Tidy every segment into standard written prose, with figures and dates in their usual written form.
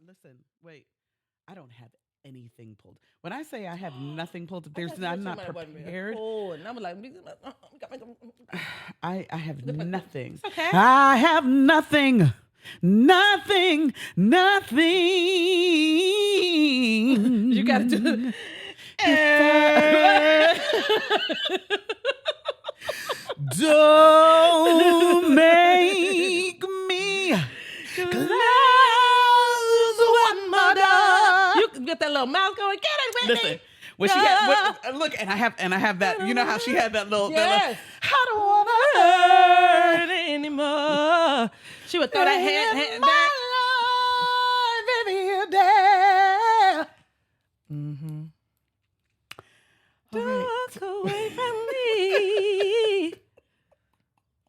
Listen, wait. I don't have anything pulled. When I say I have nothing pulled, I there's thought you I'm said not somebody wasn't real prepared. cool, and I was like, I have nothing. it's okay. I have nothing. Nothing. You got to do. Nothing. If don't make me close one more door. You get that little mouth going. Get it, Whitney. Listen, when she had look, and I have that. You know how she had that little. Yes. I don't wanna hurt Anymore. She would throw that hand my back. life if you dare. Mm-hmm. All right. Walk away from me.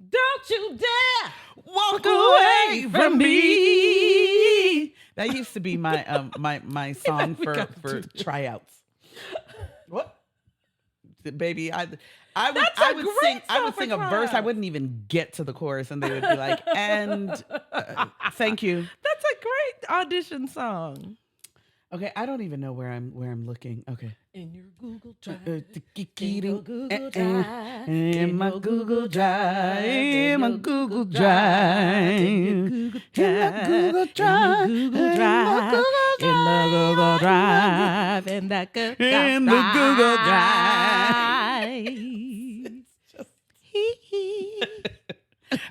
Don't you dare Walk away from me. That used to be my my song for tryouts. What? Baby, I would That's I a would great sing I song would for sing a verse. I tryouts. wouldn't even get to the chorus, and they would be like, "And thank you." That's a great audition song. Okay, I don't even know where I'm looking. Okay. In your Google Drive. In your Google Drive. In my Google Drive. In my Google In Drive. your Google In my Google Drive. In your Google Drive. In the Google Drive. In that Google Drive. In the Google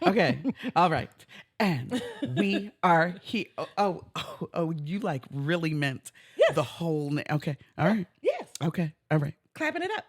Okay. All right. And we are here. Oh, you like really meant Yes. the whole name. Okay. All right. Yes. Okay. All right. Clapping it up.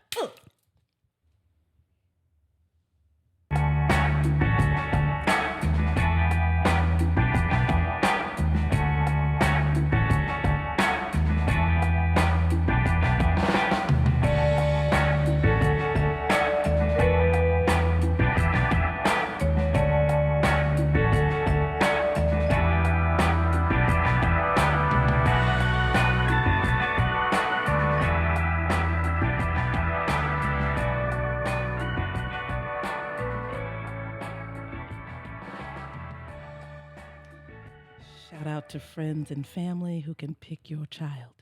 Shout out to friends and family who can pick your child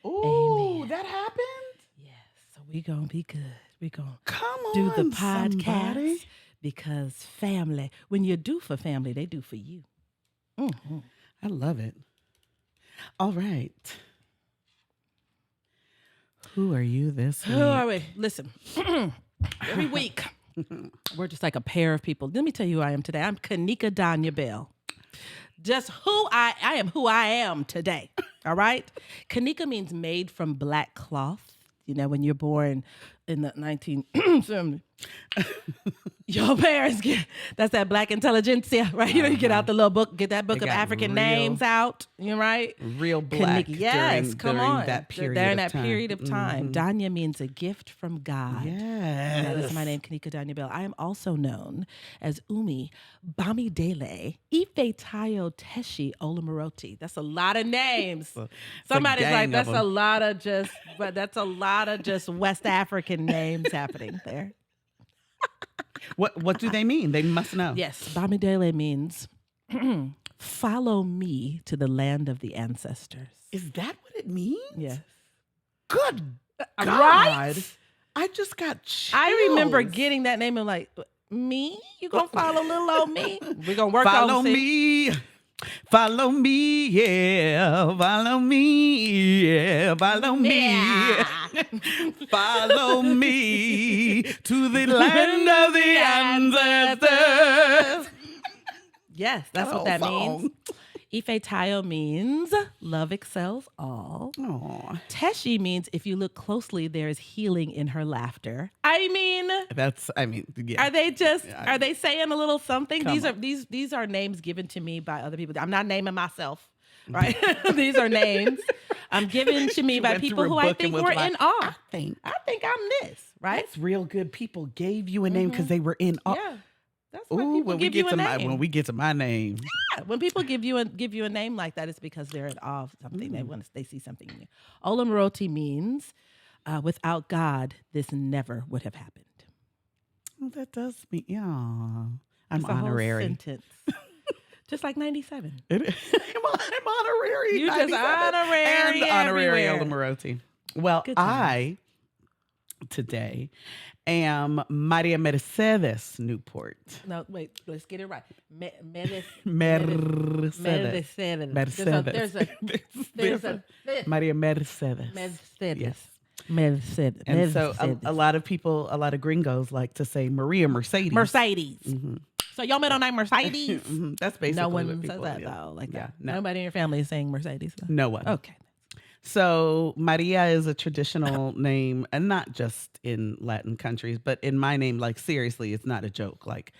up. Ooh, Amen. that happened? Yes. So we gonna be good. We gonna Come on. do the podcast somebody. because family. When you do for family, they do for you. Mm-hmm. I love it. All right. Who are you this week? Who are we? Listen, every week we're just like a pair of people. Let me tell you who I am today. I'm Kanika D. Just who I am, who I am today. All right. Kanika means made from black cloth. You know, when you're born in the 1970s, your parents get, that's that black intelligentsia, right? You know, you get out the little book, get that book They of got African real- names out, you right? Real black Yes, come during on. that period During of that time. period of time. Mhm. Danya means a gift from God. Yes. That is my name, Kanika D. I am also known as Umi Bamidele Ife Tayo Teshi Olamaroti. That's a lot of names. It's a Somebody's gang like, of that's a them. lot of just, but that's a lot of just West African names happening there. What do they mean? They must know. Yes, Bamidele means follow me to the land of the ancestors. Is that what it means? Yes. Good God. Right? I just got chills. I remember getting that name and like, me? You gonna follow little old me? We're gonna work Follow on me. Follow me, yeah. Follow me, yeah. Follow me. Yeah. Follow me to the land of the ancestors. Yes, that's That what that whole means. Ife Tayo means love excels all. Aw, Teshi means if you look closely, there is healing in her laughter. I mean, yeah. are they just Yeah. are they saying a little something? Come These are on. these are names given to me by other people. I'm not naming myself, right? These are names I'm given to me She by went people through who a I book and think was were like, in awe. I think I think I'm this, right? that's real good. People gave you a name because they were in awe. Yeah. That's why Ooh, people when we give you get a to name. when we get to my name, Yeah, when people give you a name like that, it's because they're in awe of something. They see something in you. Olamaroti means without God, this never would have happened. well, that does mean, yeah. I'm It's a whole honorary. sentence Just like 97. I'm honorary. You just 97 honorary and honorary everywhere. Ella Morosi. Well, Good times. I today am Maria Mercedes Newport. No, wait. Let's get it right. Mercedes. Mercedes. There's a Maria Mercedes. Mercedes. Yes. Mercedes. And so a lot of people, a lot of gringos like to say Maria Mercedes. Mercedes. Mhm. So your middle name Mercedes? Mhm. That's basically No what one people, says that yeah. though. Like Yeah, that. no. Nobody in your family is saying Mercedes. Though. No one. Okay. So Maria is a traditional name, and not just in Latin countries, but in my name, like seriously, it's not a joke. Like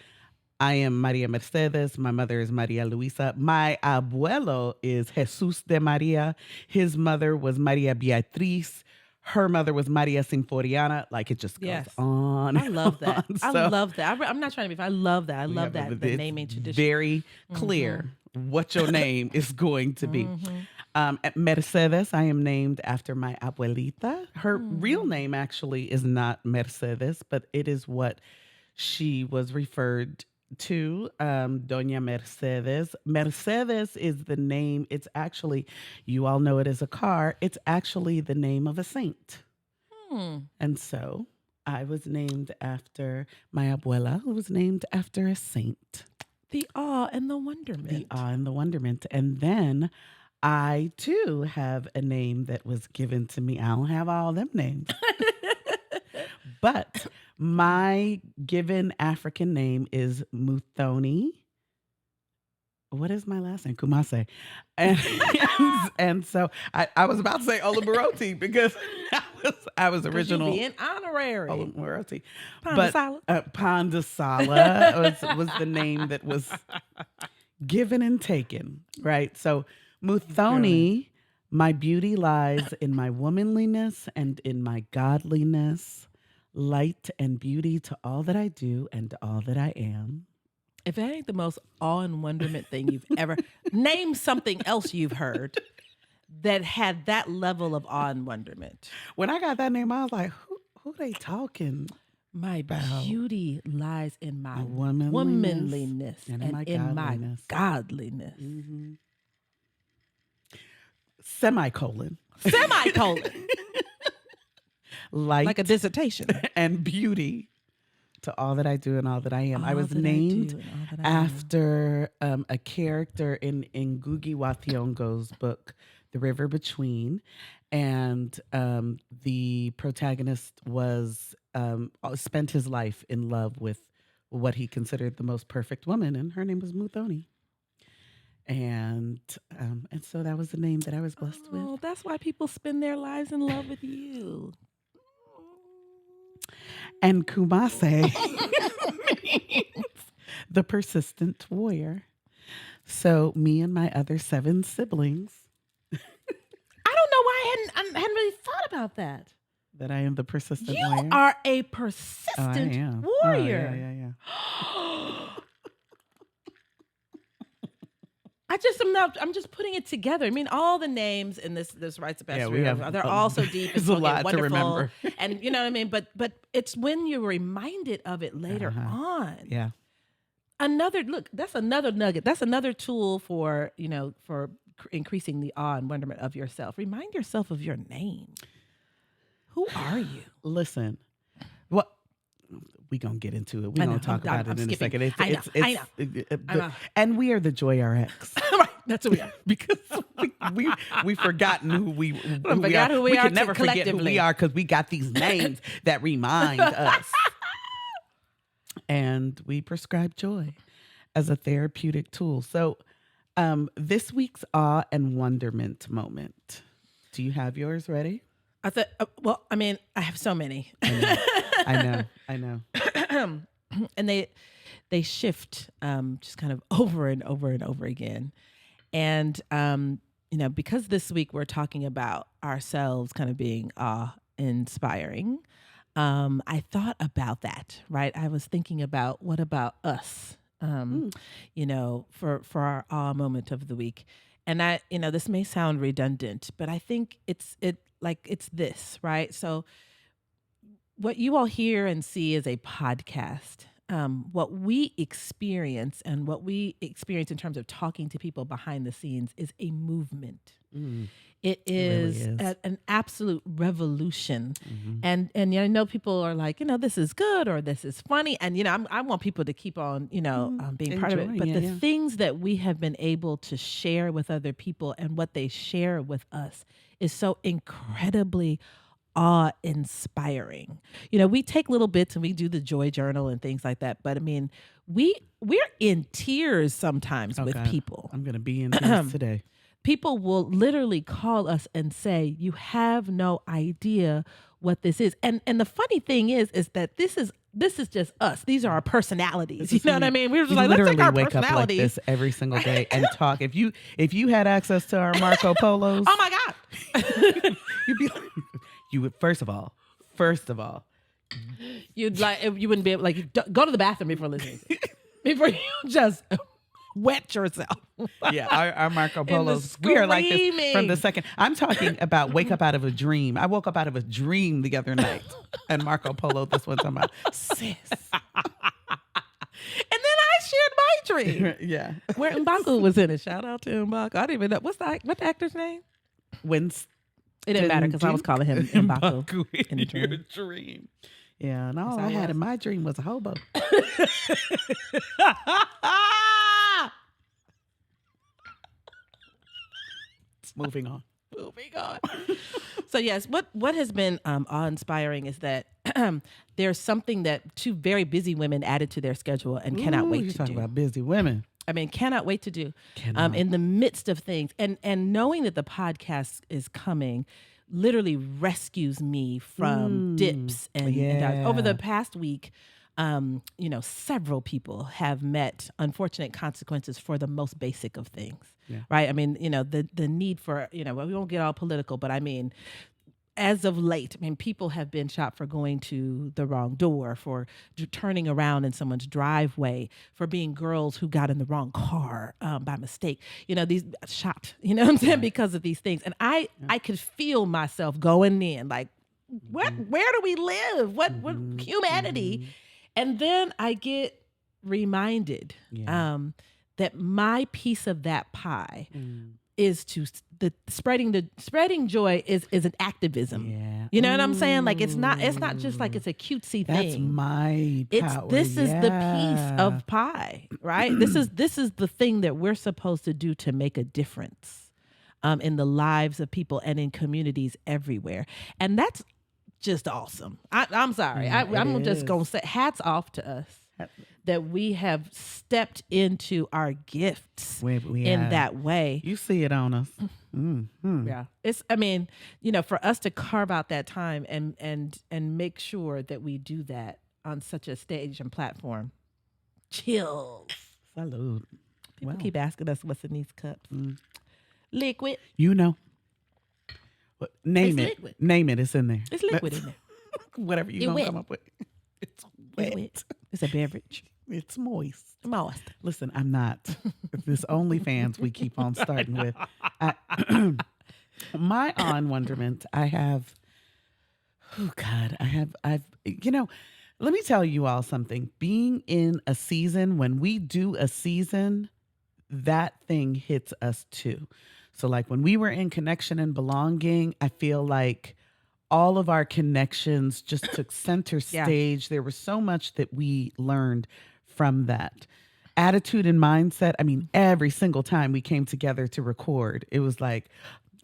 I am Maria Mercedes. My mother is Maria Luisa. My abuelo is Jesus de Maria. His mother was Maria Beatriz. Her mother was Maria Sinforiana. Like it just goes Yes. on. I love that. on. I So love that. I'm not trying to be. I love that. I we love have that. The it's naming tradition. very clear what your name is going to be. At Mercedes, I am named after my abuelita. Her real name actually is not Mercedes, but it is what she was referred to, Doña Mercedes. Mercedes is the name. It's actually, you all know it as a car. It's actually the name of a saint. And so I was named after my abuela, who was named after a saint. The awe and the wonderment. The awe and the wonderment. And then I too have a name that was given to me. I don't have all them names. But my given African name is Muthoni. What is my last name? Kumase. And so I was about to say Olabaroti because I was original. You being honorary. Olabaroti. Pandasala. But Pandasala was the name that was given and taken, right? So Muthoni, my beauty lies in my womanliness and in my godliness, light and beauty to all that I do and to all that I am. If that ain't the most awe and wonderment thing you've ever, name something else you've heard that had that level of awe and wonderment. When I got that name, I was like, who they talking? My about? Beauty lies in my womanliness and in my in my godliness. godliness. Semicolon. Semicolon. Light Like a dissertation. and beauty to all that I do and all that I am. I All was that I do named and all that I am. after a character in Ngugi wa Thiong'o's book, The River Between. And the protagonist was spent his life in love with what he considered the most perfect woman, and her name was Muthoni. And so that was the name that I was blessed with. Oh, that's why people spend their lives in love with you. And Kumase means the persistent warrior. So me and my other 7 siblings, I don't know why I hadn't really thought about that. that I am the persistent You warrior. are a I persistent am. warrior. Oh, yeah. I'm just putting it together. I mean, all the names in this rites of passage, we have, they're all so deep. there's and a lot to wonderful, remember. and you know what I mean. But it's when you're reminded of it later on. Yeah. That's another nugget. That's another tool for increasing the awe and wonderment of yourself. Remind yourself of your name. Who are you? Listen, what we gonna get into it. We're gonna talk about it in a second. I know. And we are the Joy RX. Right, that's who we are. Because we've forgotten who we are. We are can never forget who we are because we got these names that remind us. And we prescribe joy as a therapeutic tool. So this week's awe and wonderment moment. Do you have yours ready? I thought, I have so many. I know. And they shift just kind of over and over and over again. And, because this week we're talking about ourselves kind of being awe-inspiring, I thought about that, right? I was thinking about what about us, for our awe moment of the week. And this may sound redundant, but I think it's this, right? So what you all hear and see is a podcast. what we experience and what we experience in terms of talking to people behind the scenes is a movement. Mm, It it really is is. an absolute revolution, Hmm. and I know people are like, this is good or this is funny, and I want people to keep on, being part of it. Enjoying But it, the yeah. things that we have been able to share with other people and what they share with us is so incredibly awe-inspiring. We take little bits and we do the joy journal and things like that, but I mean, we're in tears sometimes Oh with God, people. I'm gonna be in tears today. People will literally call us and say, "You have no idea what this is." And the funny thing is that this is just us. These are our personalities. This You is know who what I mean? We're just we like, let's take literally our wake up like personalities. this every single day and talk. If you had access to our Marco Polos, Oh my God. you'd be like, you would first of all, You wouldn't be able, like, go to the bathroom before listening. Before you just wet yourself. yeah, our Marco And the Polos, we are like this from the screaming. second. I'm talking about wake up out of a dream. I woke up out of a dream the other night, and Marco Polo, this one talking about sis. And then I shared my dream. Yeah, Where M'Baku was in it. Shout out to M'Baku. I didn't even know. What the actor's name? Winston It didn't matter because I was Duke calling him M'Baku M'Baku in in the your dream. dream. Yeah, and all Yes, I I had was. in my dream was a hobo. Moving on. Moving on. So yes, what has been awe-inspiring is that there's something that two very busy women added to their schedule and cannot Ooh, wait you to talking do. about busy women. I mean, cannot wait to do. Cannot. In the midst of things, and knowing that the podcast is coming literally rescues me from dips and dives. Over the yeah. past week. Several people have met unfortunate consequences for the most basic of things, Yeah. right? I mean, the need for, we won't get all political, but I mean, as of late, I mean, people have been shot for going to the wrong door, for turning around in someone's driveway, for being girls who got in the wrong car by mistake. These shot, what I'm saying, because of these things. And I could feel myself going in like, where do we live? What humanity? And then I get reminded Yeah. that my piece of that pie is to spreading joy is an activism. Yeah. You know what I'm saying? Like it's not just like it's a cutesy That's thing. my power. This is the piece Yeah. of pie, right? this is the thing that we're supposed to do to make a difference in the lives of people and in communities everywhere. And that's just awesome. I'm sorry. Yeah, I'm just is. going to say hats off to us that we have stepped into our gifts We in have. that way. You see it on us. Mm-hmm. Yeah. For us to carve out that time and make sure that we do that on such a stage and platform. Chills. Salute. People Wow. keep asking us what's in these cups. Liquid. You know. Name It's it. liquid. Name it. It's in there. It's liquid in there. Whatever you It gonna wet. come up with. It's It's wet. wet. It's a beverage. It's moist. Moist. Listen, I'm not. This OnlyFans we keep on starting with. My on wonderment, I have. Oh God, I've. Let me tell you all something. Being in a season, when we do a season, that thing hits us too. So, like when we were in Connection and Belonging, I feel like all of our connections just took center Yeah. stage. There was so much that we learned from that. Attitude and mindset. I mean, every single time we came together to record, it was like,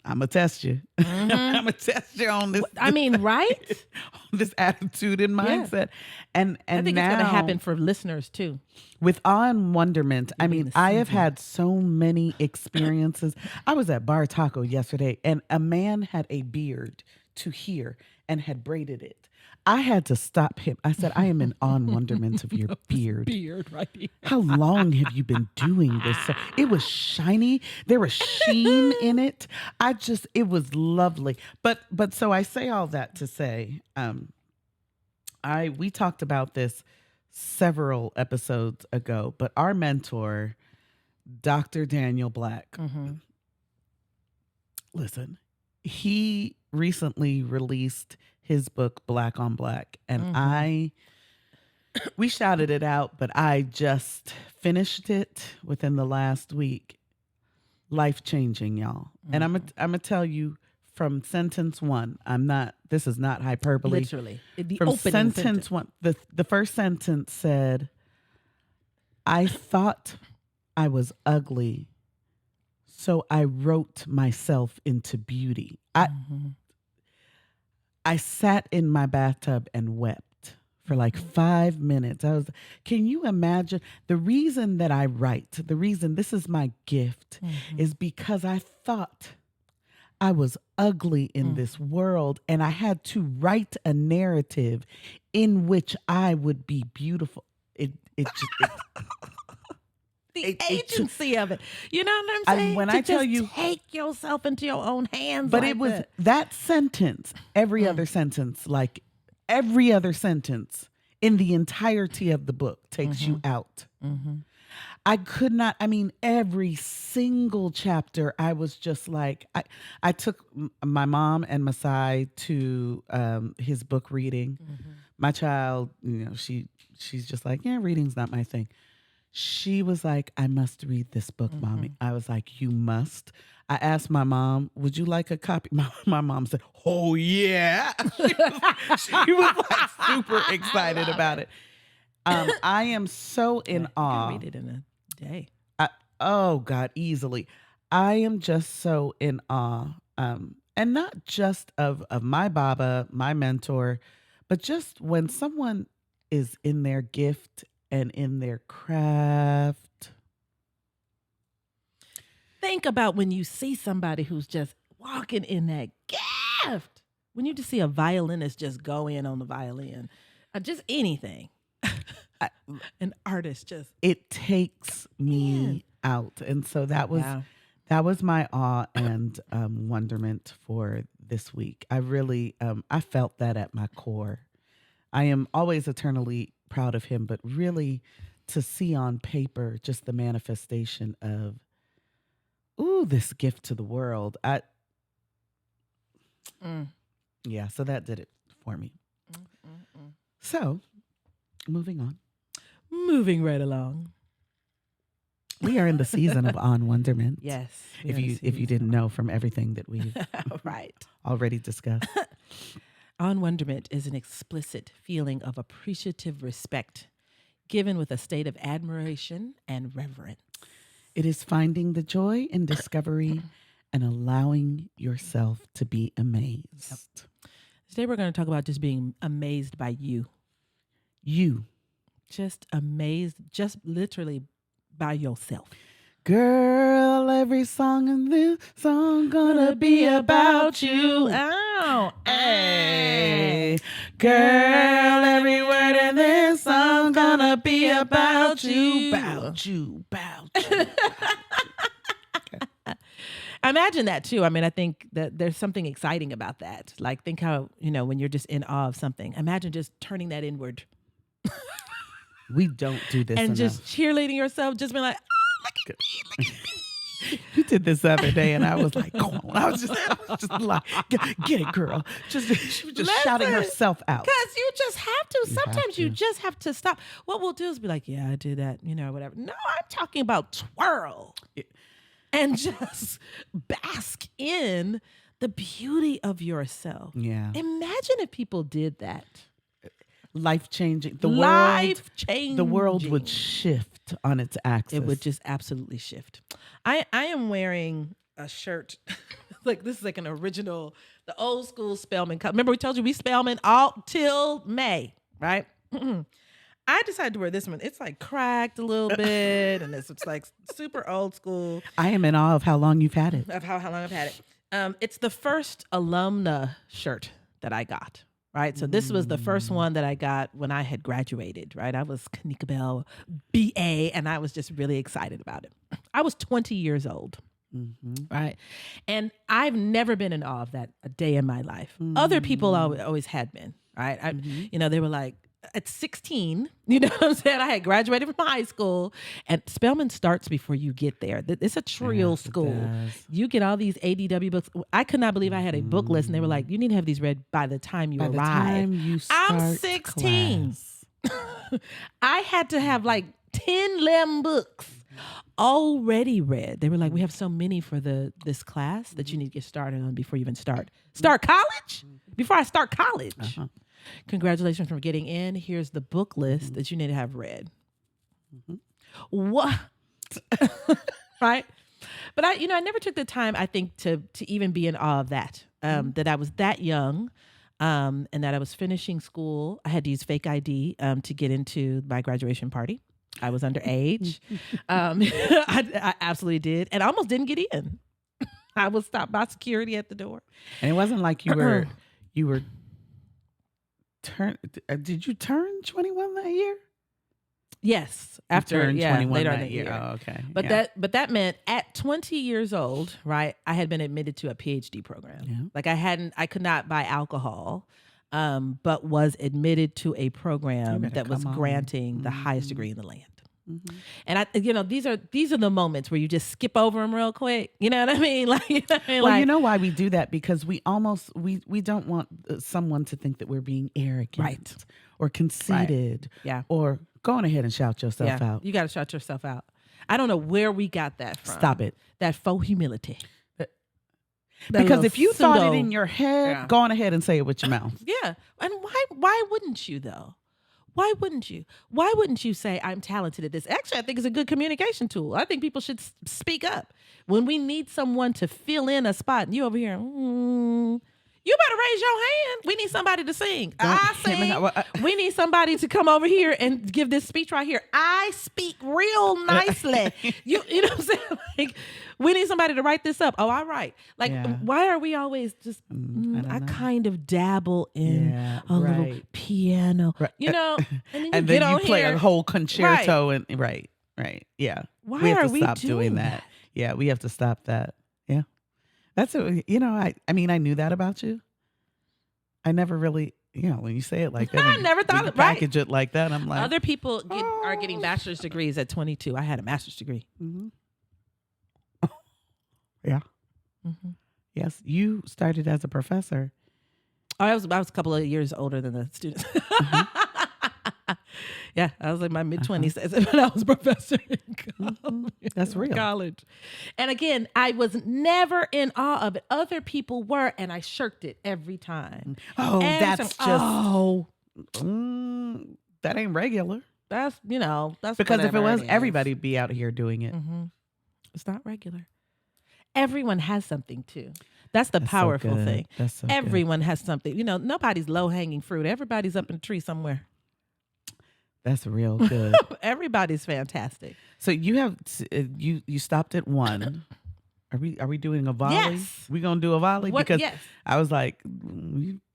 I'm gonna test you. I'm gonna test you on this. I mean, right? This attitude and mindset. And I think now, it's going to happen for listeners too. with awe and wonderment, I being mean, the I have season. had so many experiences. I was at Bar Taco yesterday, and a man had a beard to here and had braided it. I had to stop him. I said, I am in awe and wonderment of your beard. Beard, right? How long have you been doing this? So it was shiny. There was sheen in it. It was lovely. But so I say all that to say, we talked about this several episodes ago, but our mentor, Dr. Daniel Black, listen, he recently released his book Black on Black, and I We shouted it out, but I just finished it within the last week. Life changing, y'all. And I'm gonna tell you from sentence one. This is not hyperbole. Literally. The From opening sentence one, the first sentence said, I thought I was ugly, so I wrote myself into beauty. I sat in my bathtub and wept for like 5 minutes. Can you imagine? The reason that I write, the reason this is my gift is because I thought I was ugly in this world, and I had to write a narrative in which I would be beautiful. The agency of it. You know what I'm saying? When I tell you, take yourself into your own hands. but it was that sentence, every other sentence, like every other sentence in the entirety of the book takes you out. I could not, every single chapter, I was just like, I took my mom and Masai to his book reading. My child, she's just like, yeah, reading's not my thing. She was like, I must read this book, Mommy. I was like, you must. I asked my mom, would you like a copy? My mom said, oh, yeah. She was like super excited about it. I am so in awe. You can read it in a day. Oh, God, easily. I am just so in awe. And not just of my Baba, my mentor, but just when someone is in their gift and in their craft. Think about when you see somebody who's just walking in that gift. When you just see a violinist just go in on the violin, just anything. An artist just. It takes me out. And so that was my awe and wonderment for this week. I really, I felt that at my core. I am always eternally proud of him, but really to see on paper just the manifestation of, this gift to the world. Yeah, so that did it for me. So, moving on. Moving right along. We are in the season of On Wonderment. Yes. If you didn't know from everything that we've already discussed. On Wonderment is an explicit feeling of appreciative respect given with a state of admiration and reverence. It is finding the joy in discovery and allowing yourself to be amazed. Today we're going to talk about just being amazed by you. You. Just amazed, just literally by yourself. Girl, every song in this song gonna be about you. Oh, hey. Girl, every word in this song gonna be about you. About you. Imagine that too. I think that there's something exciting about that. Like, think how, when you're just in awe of something, imagine just turning that inward. We don't do this and enough. Just cheerleading yourself, just being like, look at me. You did this the other day, and I was like, "Come on!" I was just like, "Get it, girl!" She was just shouting herself out. Because you just have to. Sometimes you just have to stop. What we'll do is be like, "Yeah, I did that," whatever. No, I'm talking about twirl and just bask in the beauty of yourself. Yeah. Imagine if people did that. Life-changing. Life-changing. The world would shift on its axis. It would just absolutely shift. I am wearing a shirt. This is like an original, the old school Spelman. Remember we told you we Spelman all till May, right? I decided to wear this one. It's like cracked a little bit, and it's like super old school. I am in awe of how long you've had it. Of how long I've had it. It's the first alumna shirt that I got. Right. So this was the first one that I got when I had graduated. Right. I was Kanika BA, and I was just really excited about it. I was 20 years old. Right. And I've never been in awe of that a day in my life. Other people always had been. Right. They were like, at 16, you know what I'm saying? I had graduated from high school, and Spelman starts before you get there. It's a trial school. You get all these ADW books. I could not believe I had a book list, and they were like, you need to have these read by the time you arrive. I'm 16. Class. I had to have like 10 lemon books already read. They were like, we have so many for this class that you need to get started on before you even start college. Before I start college. Uh-huh. Congratulations for getting in. Here's the book list that you need to have read. What? Right? But I never took the time, I think, to even be in awe of that. That I was that young, and that I was finishing school. I had to use fake ID to get into my graduation party. I was underage. I absolutely did, and I almost didn't get in. I was stopped by security at the door. And it wasn't like you were did you turn 21 that year? Yes, after turned 21 later that in the year. year. Oh, okay. But Yeah. that meant at 20 years old, right? I had been admitted to a PhD program. Yeah. Like I could not buy alcohol, but was admitted to a program better that was come on. granting the highest degree in the land. Mhm. And these are the moments where you just skip over them real quick. You know what I mean? Like, Well, you know why we do that? Because we don't want someone to think that we're being arrogant, Right. or conceited, Yeah. or going ahead and shout yourself out. You got to shout yourself out. I don't know where we got that from. Stop it. That faux humility. That Because little if you thought it pseudo- in your head, Yeah. go on ahead and say it with your mouth. Yeah. And why wouldn't you though? Why wouldn't you? Why wouldn't you say I'm talented at this? Actually, I think it's a good communication tool. I think people should speak up. When we need someone to fill in a spot, and you over here, you better raise your hand. We need somebody to sing. I sing. We need somebody to come over here and give this speech right here. I speak real nicely. You know what I'm saying? Like, we need somebody to write this up. Oh, all right. Like, Yeah. why are we always just, I don't I know. kind of dabble in Yeah, a little right. piano, Right. you know, and then you And get then you on play here. a whole concerto and right. Yeah. Why we have are to we stop doing doing that. Yeah, we have to stop that. Yeah. That's I mean, I knew that about you. I never really, when you say it like that, I when never when thought you it right. package it like that, I'm like, Other people are getting bachelor's degrees at 22. I had a master's degree. mhm. Yeah. Mm-hmm. Yes, you started as a professor. Oh, I was a couple of years older than the students. Yeah, I was in my mid-20s when I was a professor in college. That's real. College. And again, I was never in awe of it. Other people were, and I shirked it every time. Oh, Every that's time. just that ain't regular. That's Because if it whatever was, is. everybody'd be out here doing it. Mm-hmm. It's not regular. Everyone has something too. That's the That's so powerful good. thing. That's so good. Everyone has something. Nobody's low-hanging fruit. Everybody's up in a tree somewhere. That's real good. Everybody's fantastic. So you have you stopped at one. Are we doing a volley? Yes. We gonna do a volley? Because Yes. I was like,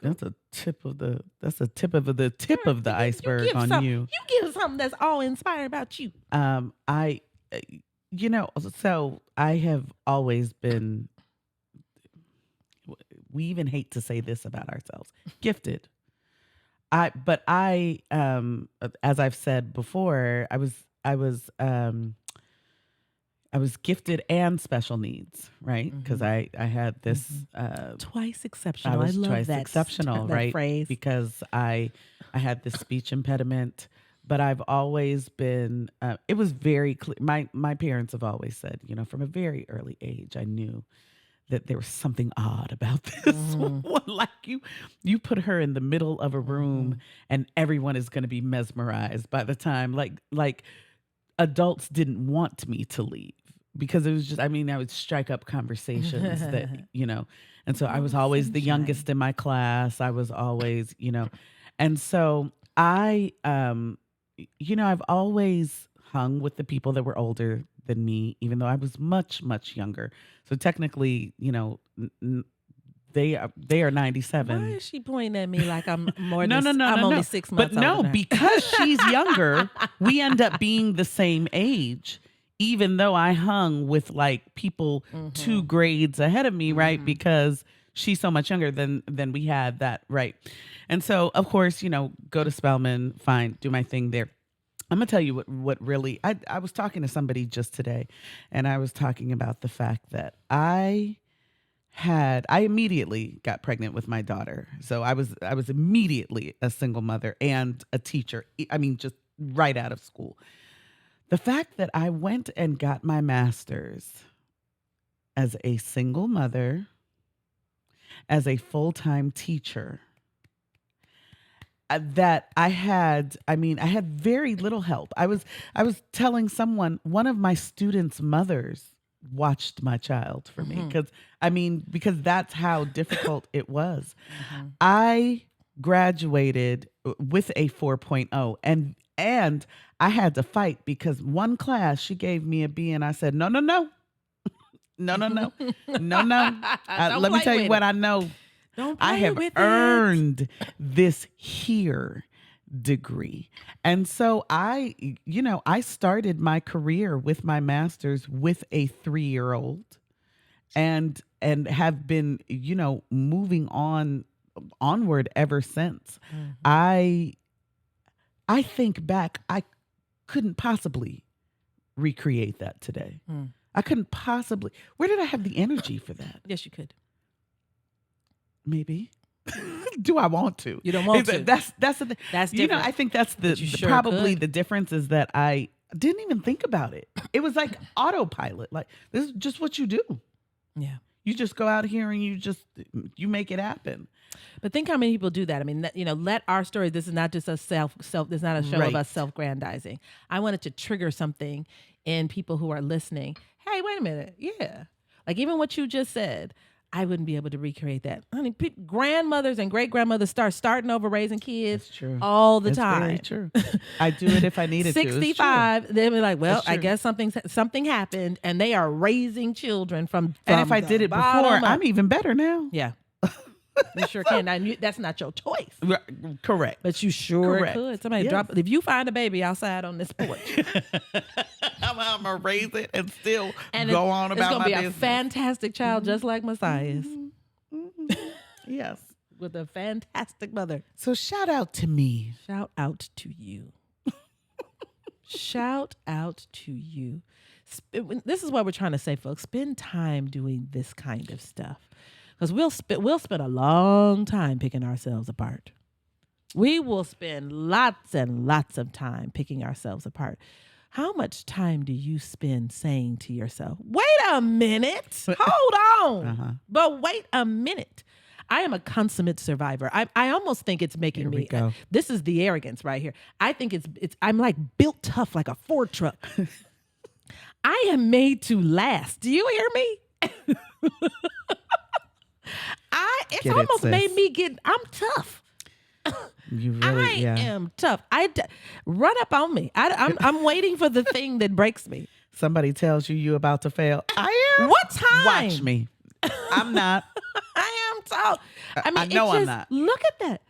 that's a tip of the iceberg give on some- you. You give something that's all inspired about you. I so I have always been, we even hate to say this about ourselves, gifted. But I as I've said before, I was gifted and special needs, right? Because I had this Twice exceptional. I was love twice that exceptional, that right? phrase. Because I had this speech impediment, but I've always been. It was very clear. My parents have always said, from a very early age, I knew that there was something odd about this one. Like you put her in the middle of a room, and everyone is going to be mesmerized by the time. Like adults didn't want me to leave. Because it was just, I would strike up conversations that, and so I was always the youngest in my class. I was always, and so I've always hung with the people that were older than me, even though I was much, much younger. So technically, they are 97. Why is she pointing at me like I'm more No, than I'm only 6 months But no, older than her? because she's younger, we end up being the same age. Even though I hung with like people 2 grades ahead of me, right? Because she's so much younger than we had that, right? And so, of course, go to Spelman, fine, do my thing there. I'm gonna tell you what really. I was talking to somebody just today, and I was talking about the fact that I I immediately got pregnant with my daughter. So I was immediately a single mother and a teacher. I mean, just right out of school. The fact that I went and got my master's as a single mother, as a full-time teacher, that I had very little help. I was telling someone, one of my students' mothers watched my child for me, because that's how difficult it was. I graduated with a 4.0, and I had to fight because one class she gave me a B, and I said, no, no, no, no, no, no, no, no. Don't Let me play tell you with what it. I know. Don't I play have with it. earned this here degree. And so I started my career with my master's with a 3-year-old, and have been, moving onward ever since. I think back, I couldn't possibly recreate that today. I couldn't possibly. Where did I have the energy for that? Yes, you could. Maybe. Do I want to? You don't want to. That's the thing. That's You know, different. I think that's But you sure probably could. the difference is that I didn't even think about it. It was like autopilot. Like, this is just what you do. Yeah. You just go out here and you make it happen. But think how many people do that. I mean, let our story. This is not just a self. This is not a show of Right. us self-grandizing. I wanted to trigger something in people who are listening. Hey, wait a minute. Yeah, like even what you just said. I wouldn't be able to recreate that. Honey, grandmothers and great grandmothers starting over raising kids That's true. all the That's time. very true. I do it if I needed to. It's true. 65, they'll be like, well, That's I true. guess something happened, and they are raising children from And if I the did it before, bottom up. I'm even better now. Yeah. You sure can. Now, that's not your choice, Correct. but you sure Correct. could. Somebody Yes. drop. If you find a baby outside on this porch, I'm gonna raise it and still and go on it's about gonna my be a business. fantastic child, just like Messiah's, Yes. with a fantastic mother. So shout out to me. Shout out to you. Shout out to you. This is what we're trying to say, folks. Spend time doing this kind of stuff. Because we'll spend a long time picking ourselves apart. We will spend lots and lots of time picking ourselves apart. How much time do you spend saying to yourself, wait a minute, hold on, but wait a minute. I am a consummate survivor. I almost think it's making Here we me. go. This is the arrogance right here. I think it's. I'm like built tough like a Ford truck. I am made to last. Do you hear me? It's Get it, almost sis. made me get. I'm tough. You really, I am tough. Run up on me. I'm waiting for the thing that breaks me. Somebody tells you about to fail. I am. What time? Watch me. I'm not. I am tough. I mean, know I'm just, not. Look at that.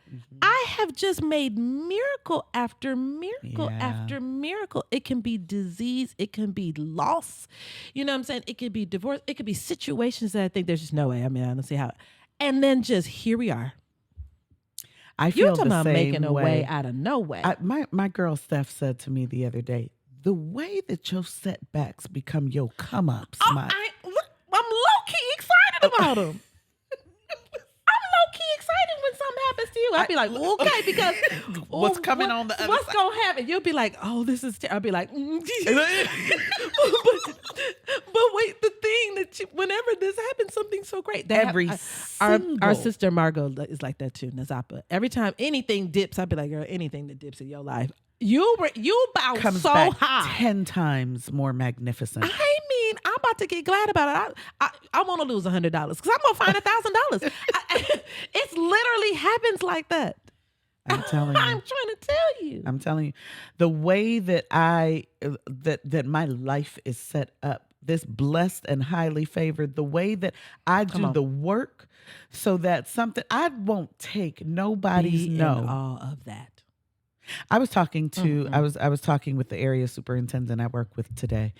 I have just made miracle after miracle Yeah. after miracle. It can be disease. It can be loss. You know what I'm saying? It could be divorce. It could be situations that I think there's just no way. I mean, I don't see how. And then just here we are. I You feel talking the about same making a way out of no way. My girl Steph said to me the other day, the way that your setbacks become your come ups. I'm low-key excited about them. I'm low-key excited when something happens to you. I'd be like, okay, because What's coming on the other what's side? gonna happen? You'll be like, oh, this is. I'll be like, but wait, the thing that whenever this happens, something so great. Our single- sister Margot is like that too. Nazapa. Every time anything dips, I'd be like, girl, anything that dips in your life, you bounce comes so back high. 10 times more magnificent. I mean, I'm about to get glad about it. I want to lose $100 because I'm gonna find $1,000. It literally happens like that. I'm telling I'm you. trying to tell you. I'm telling you, the way that that my life is set up, this blessed and highly favored, the way that I do on. the work, so that I won't take nobody's Be in no. awe of that. I was talking to I was talking with the area superintendent I work with today,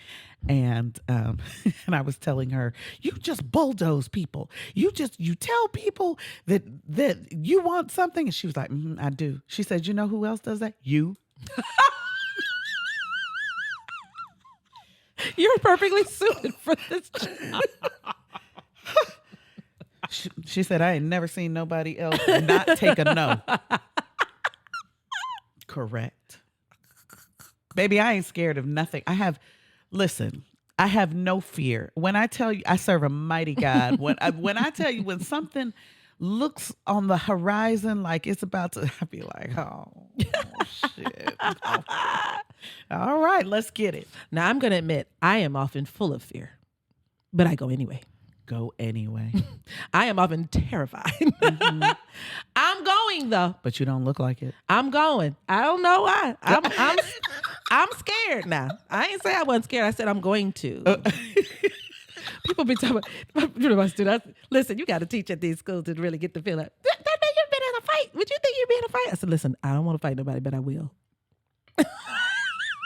and and I was telling her, you just bulldoze people. You tell people that you want something, and she was like, I do. She said, you know who else does that? You. You're perfectly suited for this job. She said, I ain't never seen nobody else not take a no. Correct. Baby, I ain't scared of nothing. Listen, I have no fear. When I tell you I serve a mighty God, when I tell you when something looks on the horizon like it's about to, I'd be like, oh shit. All right, let's get it. Now, I'm going to admit, I am often full of fear, but I go anyway. Go anyway. I am often terrified. Mm-hmm. I'm going though. But you don't look like it. I'm going. I don't know why. I'm scared now. I ain't say I wasn't scared. I said I'm going to. People be talking about my students. Listen, you got to teach at these schools to really get the feel. That mean you've been in a fight. Would you think you'd be in a fight? I said, listen, I don't want to fight nobody, but I will.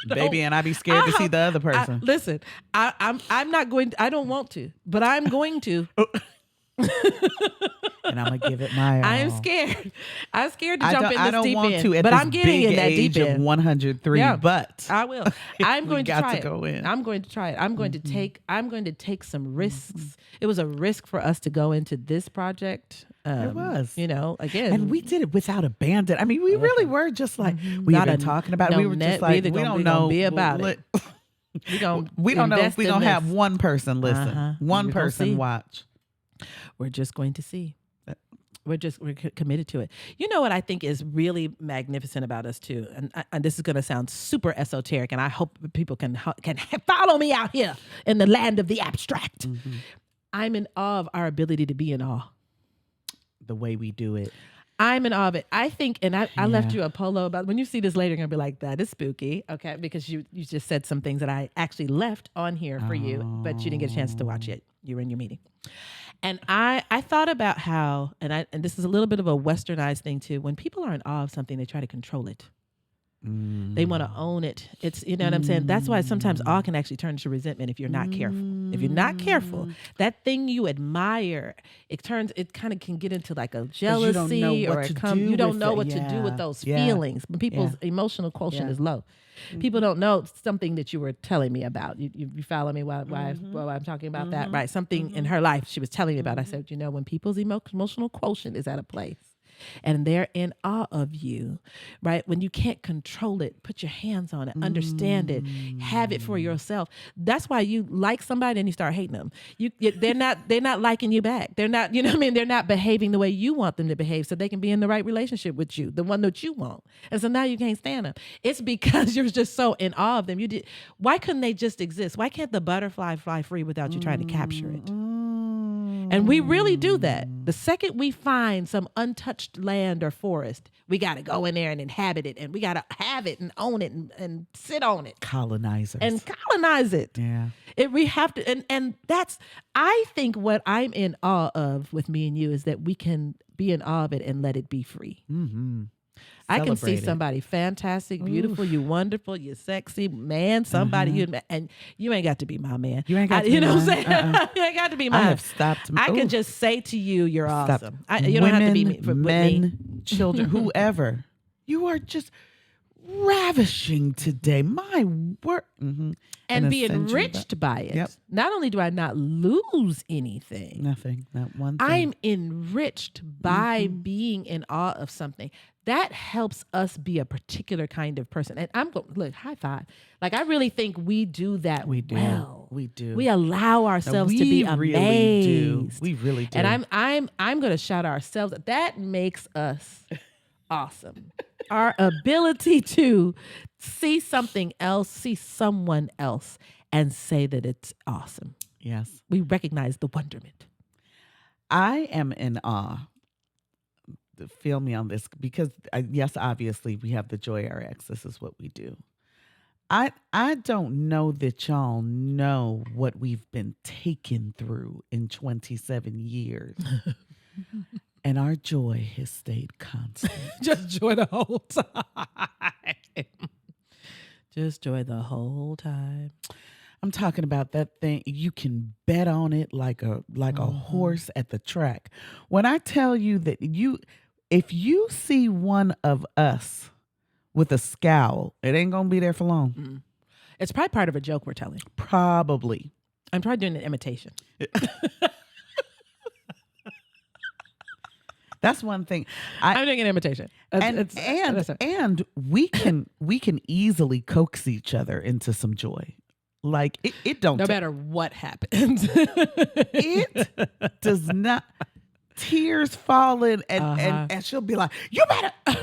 Baby, and I be scared to see the other person. Listen, I'm not going to, I don't want to, but I'm going to. And I'm gonna give it my all. I am scared. I'm scared to jump in this deep end. I don't want to at but this I'm getting big in that age deep of end. 103. Yeah, but I will. I'm going to try it. Go in. I'm going to try it. I'm going to take. I'm going to take some risks. It was a risk for us to go into this project. It was, again, and we did it without abandon. I mean, we really were just like we've been talking about. We were just like we don't know. Be about it. We don't know if we're gonna have one person listen, one person watch. We're just going to see. We're committed to it. You know what I think is really magnificent about us too, and this is going to sound super esoteric, and I hope people can follow me out here in the land of the abstract. Mm-hmm. I'm in awe of our ability to be in awe. The way we do it. I'm in awe of it. I think, and I left you a polo about, when you see this later, you're going to be like, that is spooky, okay? Because you just said some things that I actually left on here for you, but you didn't get a chance to watch it. You were in your meeting. And I thought about how, and this is a little bit of a westernized thing too, when people are in awe of something, they try to control it. They want to own it. It's, you know what I'm saying? That's why sometimes awe can actually turn into resentment if you're not careful. If you're not careful, that thing you admire, it kind of can get into like a jealousy, you don't know what to do with those feelings. When people's emotional quotient is low. People don't know something that you were telling me about. You follow me while I'm talking about that, right? Something in her life she was telling me about. I said, when people's emotional quotient is at a place, and they're in awe of you, right? When you can't control it, put your hands on it, understand it, have it for yourself. That's why you like somebody and you start hating them. They're not liking you back. They're not, they're not behaving the way you want them to behave so they can be in the right relationship with you, the one that you want. And so now you can't stand them. It's because you're just so in awe of them. Why couldn't they just exist? Why can't the butterfly fly free without you trying to capture it? And we really do that. The second we find some untouched land or forest, we got to go in there and inhabit it, and we got to have it and own it and sit on it. Colonizers. And colonize it. Yeah. We have to, and that's, I think what I'm in awe of with me and you is that we can be in awe of it and let it be free. Mm-hmm. I can see somebody fantastic, beautiful, you wonderful, you sexy, man, somebody, and you ain't got to be my man. You ain't got to be mine. What I'm saying? You ain't got to be mine. I have stopped. I can just say to you, you're awesome. You don't have to be me. Children, whoever. You are just ravishing today. My word. Mm-hmm. And be enriched by it. Yep. Not only do I not lose anything. Nothing. Not one thing. I'm enriched by being in awe of something. That helps us be a particular kind of person. And I'm going, look, high five. Like, I really think we do that well. We do. We allow ourselves to be amazed. We really do. And I'm going to shout ourselves. That makes us awesome. Our ability to see something else, see someone else, and say that it's awesome. Yes. We recognize the wonderment. I am in awe. Feel me on this, because yes, obviously we have the Joy RX. This is what we do. I don't know that y'all know what we've been taken through in 27 years. And our joy has stayed constant. Just joy the whole time. Just joy the whole time. I'm talking about that thing. You can bet on it like a horse at the track. When I tell you that if you see one of us with a scowl, it ain't gonna be there for long. Mm. It's probably part of a joke we're telling. Probably. I'm probably doing an imitation. That's one thing. I'm doing an imitation. And we can easily coax each other into some joy. Like it don't no matter what happens. it does not. Tears falling and she'll be like, "You better," in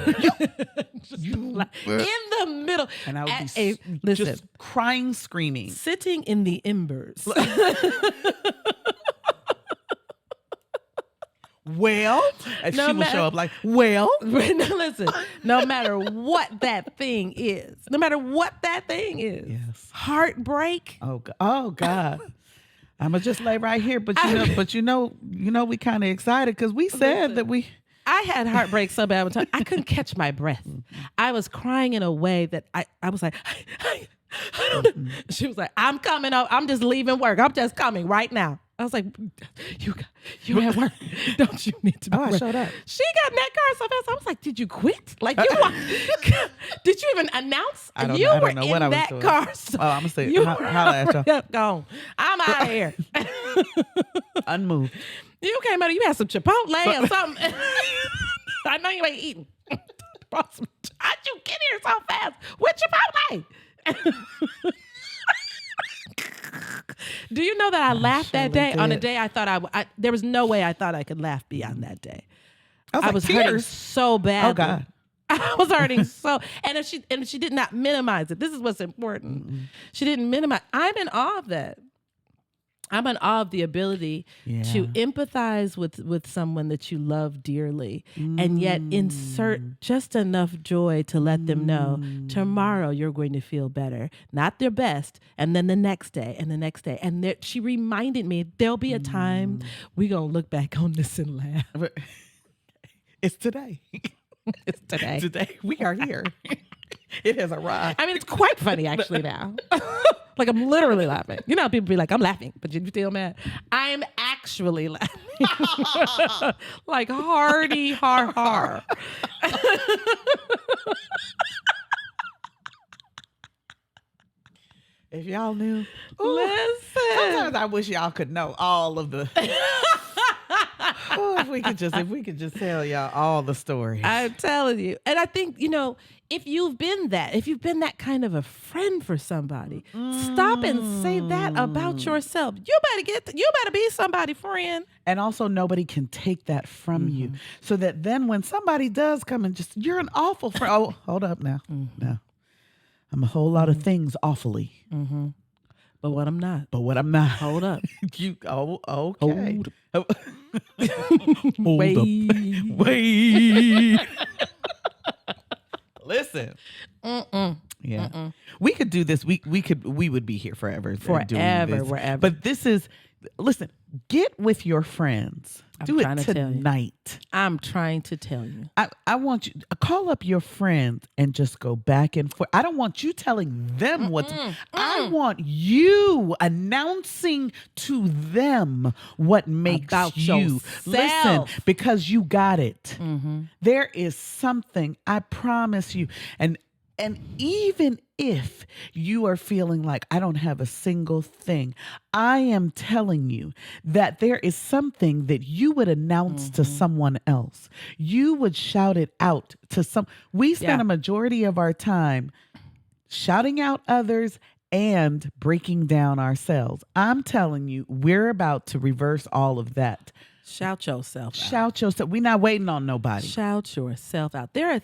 the middle, and I would be just crying, screaming, sitting in the embers. Well, and she will show up like, well. Listen, no matter what that thing is, Yes. Heartbreak. Oh God. I'm gonna just lay right here, but you know, we kind of excited because we said that we. I had heartbreak so bad one time I couldn't catch my breath. I was crying in a way that I was like, I don't know. She was like, I'm coming up. I'm just leaving work. I'm just coming right now. I was like, you at work? Don't you need to be? I showed up. She got in that car so fast. I was like, did you quit? Like did you even announce? I don't were know in what I was that doing. car. So I'm gonna say, holla at y'all. Gone. I'm out of here. Unmoved. You came out. You had some Chipotle or something. I know you ain't eating. How'd you get here so fast with Chipotle? Do you know that I laughed that day? On a day I thought there was no way I thought I could laugh beyond that day. I was hurting so bad. Oh God. I was hurting so, and she did not minimize it. This is what's important. Mm-mm. She didn't minimize. I'm in awe of that. I'm in awe of the ability to empathize with someone that you love dearly and yet insert just enough joy to let them know tomorrow you're going to feel better. Not their best. And then the next day and the next day. And she reminded me there'll be a time we're going to look back on this and laugh. It's today. It's today. Today we are here. It has arrived. I mean, it's quite funny actually now. Like I'm literally laughing. You know how people be like, I'm laughing, but you feel mad. I'm actually laughing. Like hardy har. If y'all knew. Listen. Sometimes I wish y'all could know all of the if we could just tell y'all all the stories. I'm telling you. And I think, if you've been that kind of a friend for somebody, stop and say that about yourself. You better be somebody's friend. And also nobody can take that from you. So that then when somebody does come and you're an awful friend. Oh, hold up now. No. I'm a whole lot of things awfully. But what I'm not. Hold up. Okay. Hold Wait. Listen. Yeah. We could do this. We would be here forever. Forever. But listen, get with your friends. Do it tonight. I'm trying to tell you. I want you to call up your friends and just go back and forth. I don't want you telling them I want you announcing to them what makes about you yourself. Listen, because you got it. There is something, I promise you. And even if you are feeling like I don't have a single thing, I am telling you that there is something that you would announce to someone else. You would shout it out to we spend a majority of our time shouting out others and breaking down ourselves. I'm telling you, we're about to reverse all of that. Shout yourself out. Shout yourself. We're not waiting on nobody. Shout yourself out. There are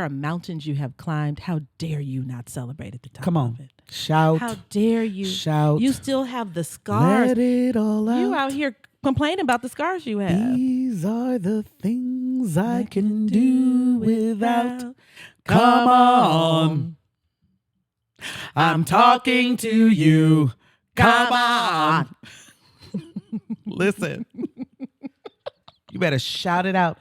mountains you have climbed. How dare you not celebrate at the top of it? Shout. How dare you? Shout. You still have the scars. Let it all out. You out here complaining about the scars you have. These are the things I can do without. Come on. I'm talking to you. Come on. Listen. You better shout it out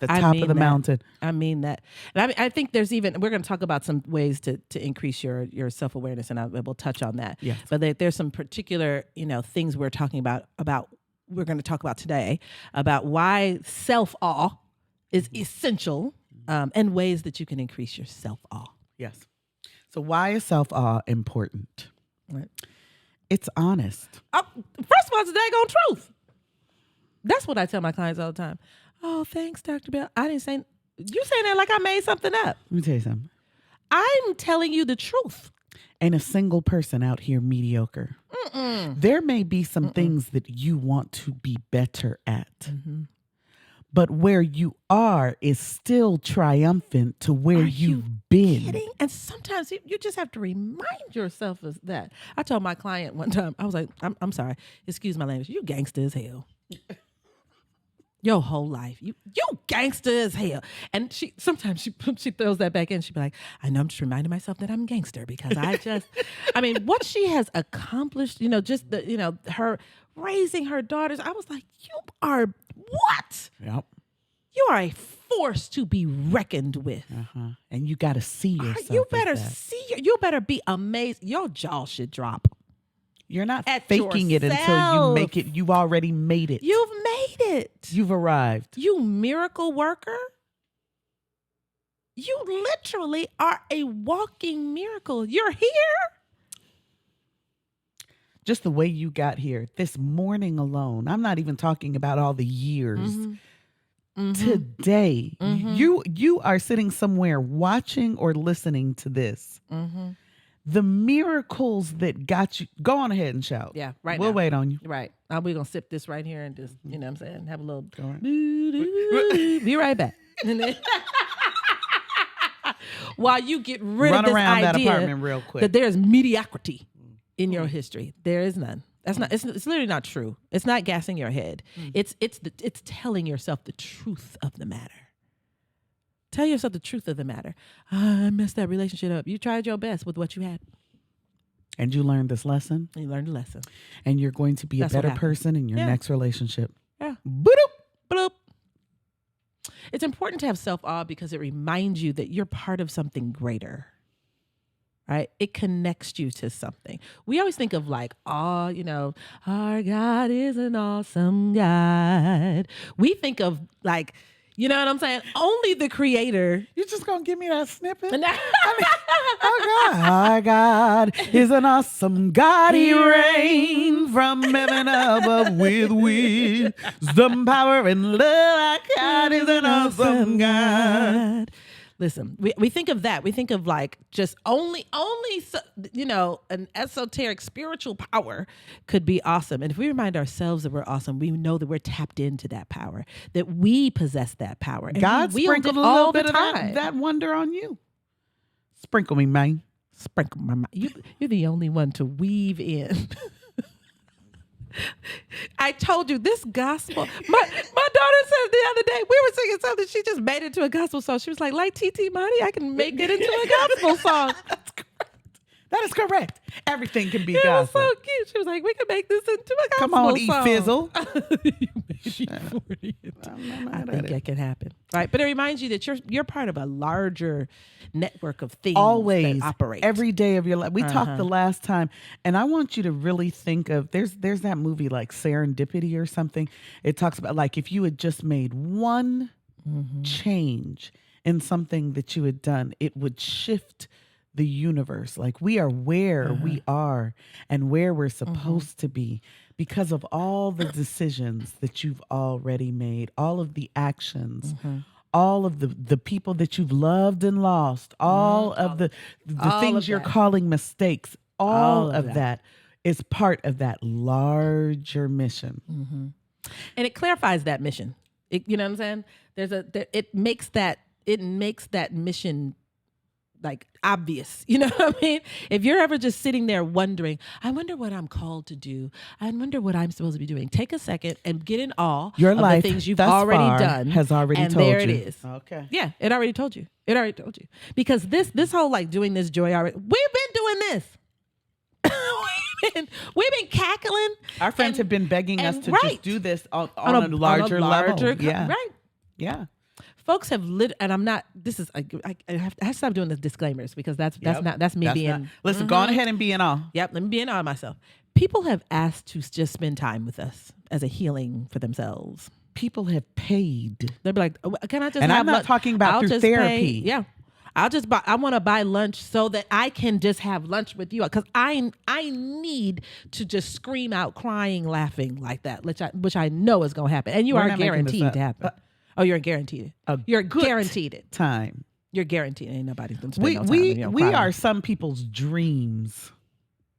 at the top of the mountain. I mean that. And I think we're going to talk about some ways to increase your self-awareness, and we'll touch on that. Yes. But there's some particular, things we're talking about we're going to talk about today, about why self-awe is essential, and ways that you can increase your self-awe. Yes. So why is self-awe important? Right. It's honest. First of all, it's a daggone truth. That's what I tell my clients all the time. Oh, thanks, Dr. Bell. I didn't say, you saying that like I made something up. Let me tell you something. I'm telling you the truth. Ain't a single person out here mediocre. There may be some things that you want to be better at. But where you are is still triumphant to where you've been. Kidding? And sometimes you just have to remind yourself of that. I told my client one time, I was like, I'm sorry, excuse my language, you gangster as hell. Your whole life, you gangster as hell. And she sometimes she throws that back in. She'd be like, I know, I'm just reminding myself that I'm gangster because I mean, what she has accomplished, just her raising her daughters. I was like, you are what? Yep. You are a force to be reckoned with. And you got to see yourself. You better you better be amazed. Your jaw should drop. You're not At faking it until you make it. You've already made it. You've made it. You've arrived. You miracle worker. You literally are a walking miracle. You're here. Just the way you got here this morning alone. I'm not even talking about all the years. Today, you are sitting somewhere watching or listening to this. The miracles that got you. Go on ahead and shout. Yeah, right. We'll wait on you. Right. We're going to sip this right here and just, you know what I'm saying, have a little. Be right back. And then, while you get rid of this around idea that apartment real quick. that there's mediocrity in your history. There is none. That's not. It's literally not true. It's not gassing your head. It's telling yourself the truth of the matter. Tell yourself the truth of the matter. I messed that relationship up. You tried your best with what you had. And you learned this lesson. You learned a lesson. And you're going to be a better person in your next relationship. Yeah. Boop. Bloop. It's important to have self-awe because it reminds you that you're part of something greater. Right? It connects you to something. We always think of like, our God is an awesome God. We think of like, you know what I'm saying? Only the creator. You're just going to give me that snippet? And Oh God, our God is an awesome God. He reigns from heaven above with wisdom, power, and love. Our God is an awesome God. Listen, we think of that. We think of like just only, an esoteric spiritual power could be awesome. And if we remind ourselves that we're awesome, we know that we're tapped into that power, that we possess that power. And God we wield sprinkled it a little all bit the of time. that wonder on you. Sprinkle me, man. Sprinkle my mind. You're the only one to weave in. I told you this gospel. My daughter said the other day, we were singing something. She just made it to a gospel song. She was like TT Money, I can make it into a gospel song. That's correct. That is correct. Everything can be It was gospel. so cute. She was like, we can make this into a gospel Come on, song. E-Fizzle. You made E40. I think that can happen. Right. But it reminds you that you're part of a larger network of things Always, that operate. every day of your life. We talked the last time, and I want you to really think of, there's that movie like Serendipity or something. It talks about like if you had just made one change in something that you had done, it would shift the universe. Like we are where we are and where we're supposed to be because of all the decisions that you've already made, all of the actions, all of the people that you've loved and lost, all of the all things of you're that. calling mistakes, all of of that is part of that larger mission. And it clarifies that mission. You know what I'm saying? It makes that mission like obvious. You know what I mean? If you're ever just sitting there wondering, I wonder what I'm called to do. I wonder what I'm supposed to be doing. Take a second and get in awe Your of life the things you've thus already far done. has already and told there you. it is. Okay. Yeah, it already told you. It already told you. Because this whole like doing this joy already, we've been doing this. we've been cackling. Our friends have been begging us to just do this on a larger level. Yeah. Right. Yeah. Folks have and I'm not, this is, I have to stop doing the disclaimers because that's me being. Listen, go on ahead and be in awe. Yep, let me be in awe of myself. People have asked to just spend time with us as a healing for themselves. People have paid. They'll be like, oh, can I just And have I'm not lunch? talking about I'll through just therapy. Yeah. I want to buy lunch so that I can just have lunch with you because I need to just scream out crying, laughing like that, which I know is going to happen. And you We're are not making this guaranteed up. to happen. Oh, you're guaranteed it. You're guaranteed it. Time. You're guaranteed. Ain't nobody's gonna spend We no time. we if you don't we cry. are some people's dreams.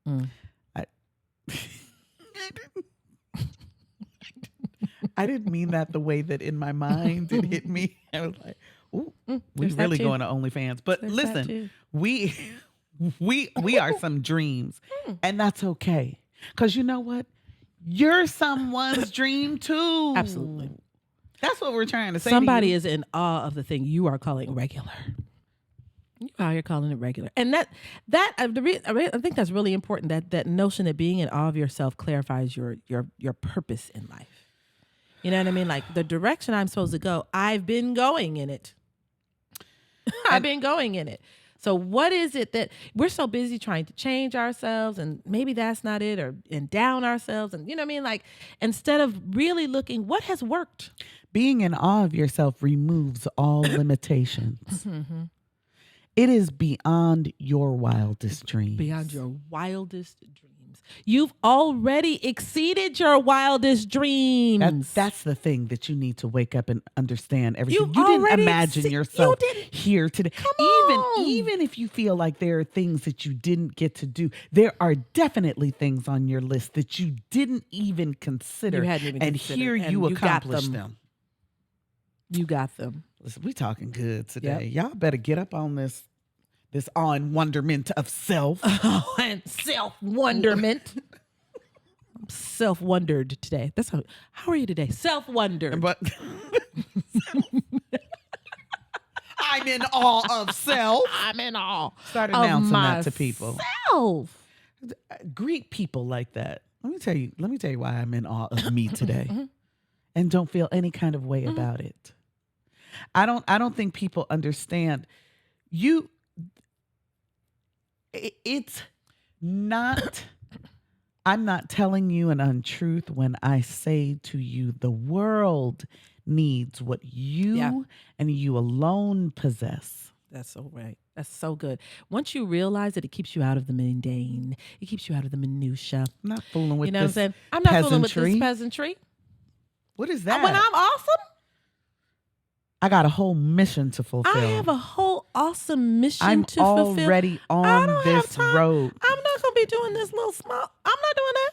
Mm. I, I didn't mean that the way that in my mind it hit me. I was like, "Ooh, we There's that really too. going to OnlyFans." But There's that listen, too. we are some dreams, and that's okay. Because you know what? You're someone's dream too. Absolutely. That's what we're trying to say. Somebody to you. is in awe of the thing you are calling regular. You out here calling it regular, and I think that's really important. That notion that being in awe of yourself clarifies your purpose in life. You know what I mean? Like the direction I'm supposed to go, I've been going in it. I've been going in it. So what is it that we're so busy trying to change ourselves, and maybe that's not it, and down ourselves, and you know what I mean? Like instead of really looking what has worked. Being in awe of yourself removes all limitations. It is beyond your wildest dreams. Beyond your wildest dreams. You've already exceeded your wildest dreams. That's the thing that you need to wake up and understand everything. You've You didn't already imagine yourself here today. on. Even if you feel like there are things that you didn't get to do, there are definitely things on your list that you didn't even consider. You hadn't even and considered, here and you you got accomplished them. them. You got them. Listen, we talking good today. Y'all better get up on this on wonderment of self. And self-wonderment. I'm self-wondered today. That's how are you today? Self-wondered. But I'm in awe of self. I'm in awe. Start of announcing that to people. myself. Greet people like that. Let me tell you why I'm in awe of me today. And don't feel any kind of way about it. I don't think people understand you. It's not, I'm not telling you an untruth when I say to you, the world needs what you and you alone possess. That's so right. That's so good. Once you realize that it keeps you out of the mundane, it keeps you out of the minutia. I'm not fooling with You know what I'm this saying? I'm not fooling with peasantry. this peasantry. What is that? When I'm awesome, I got a whole mission to fulfill. I have a whole awesome mission I'm to fulfill. already I on don't this have time. road. I'm not going to be doing this little small. I'm not doing that.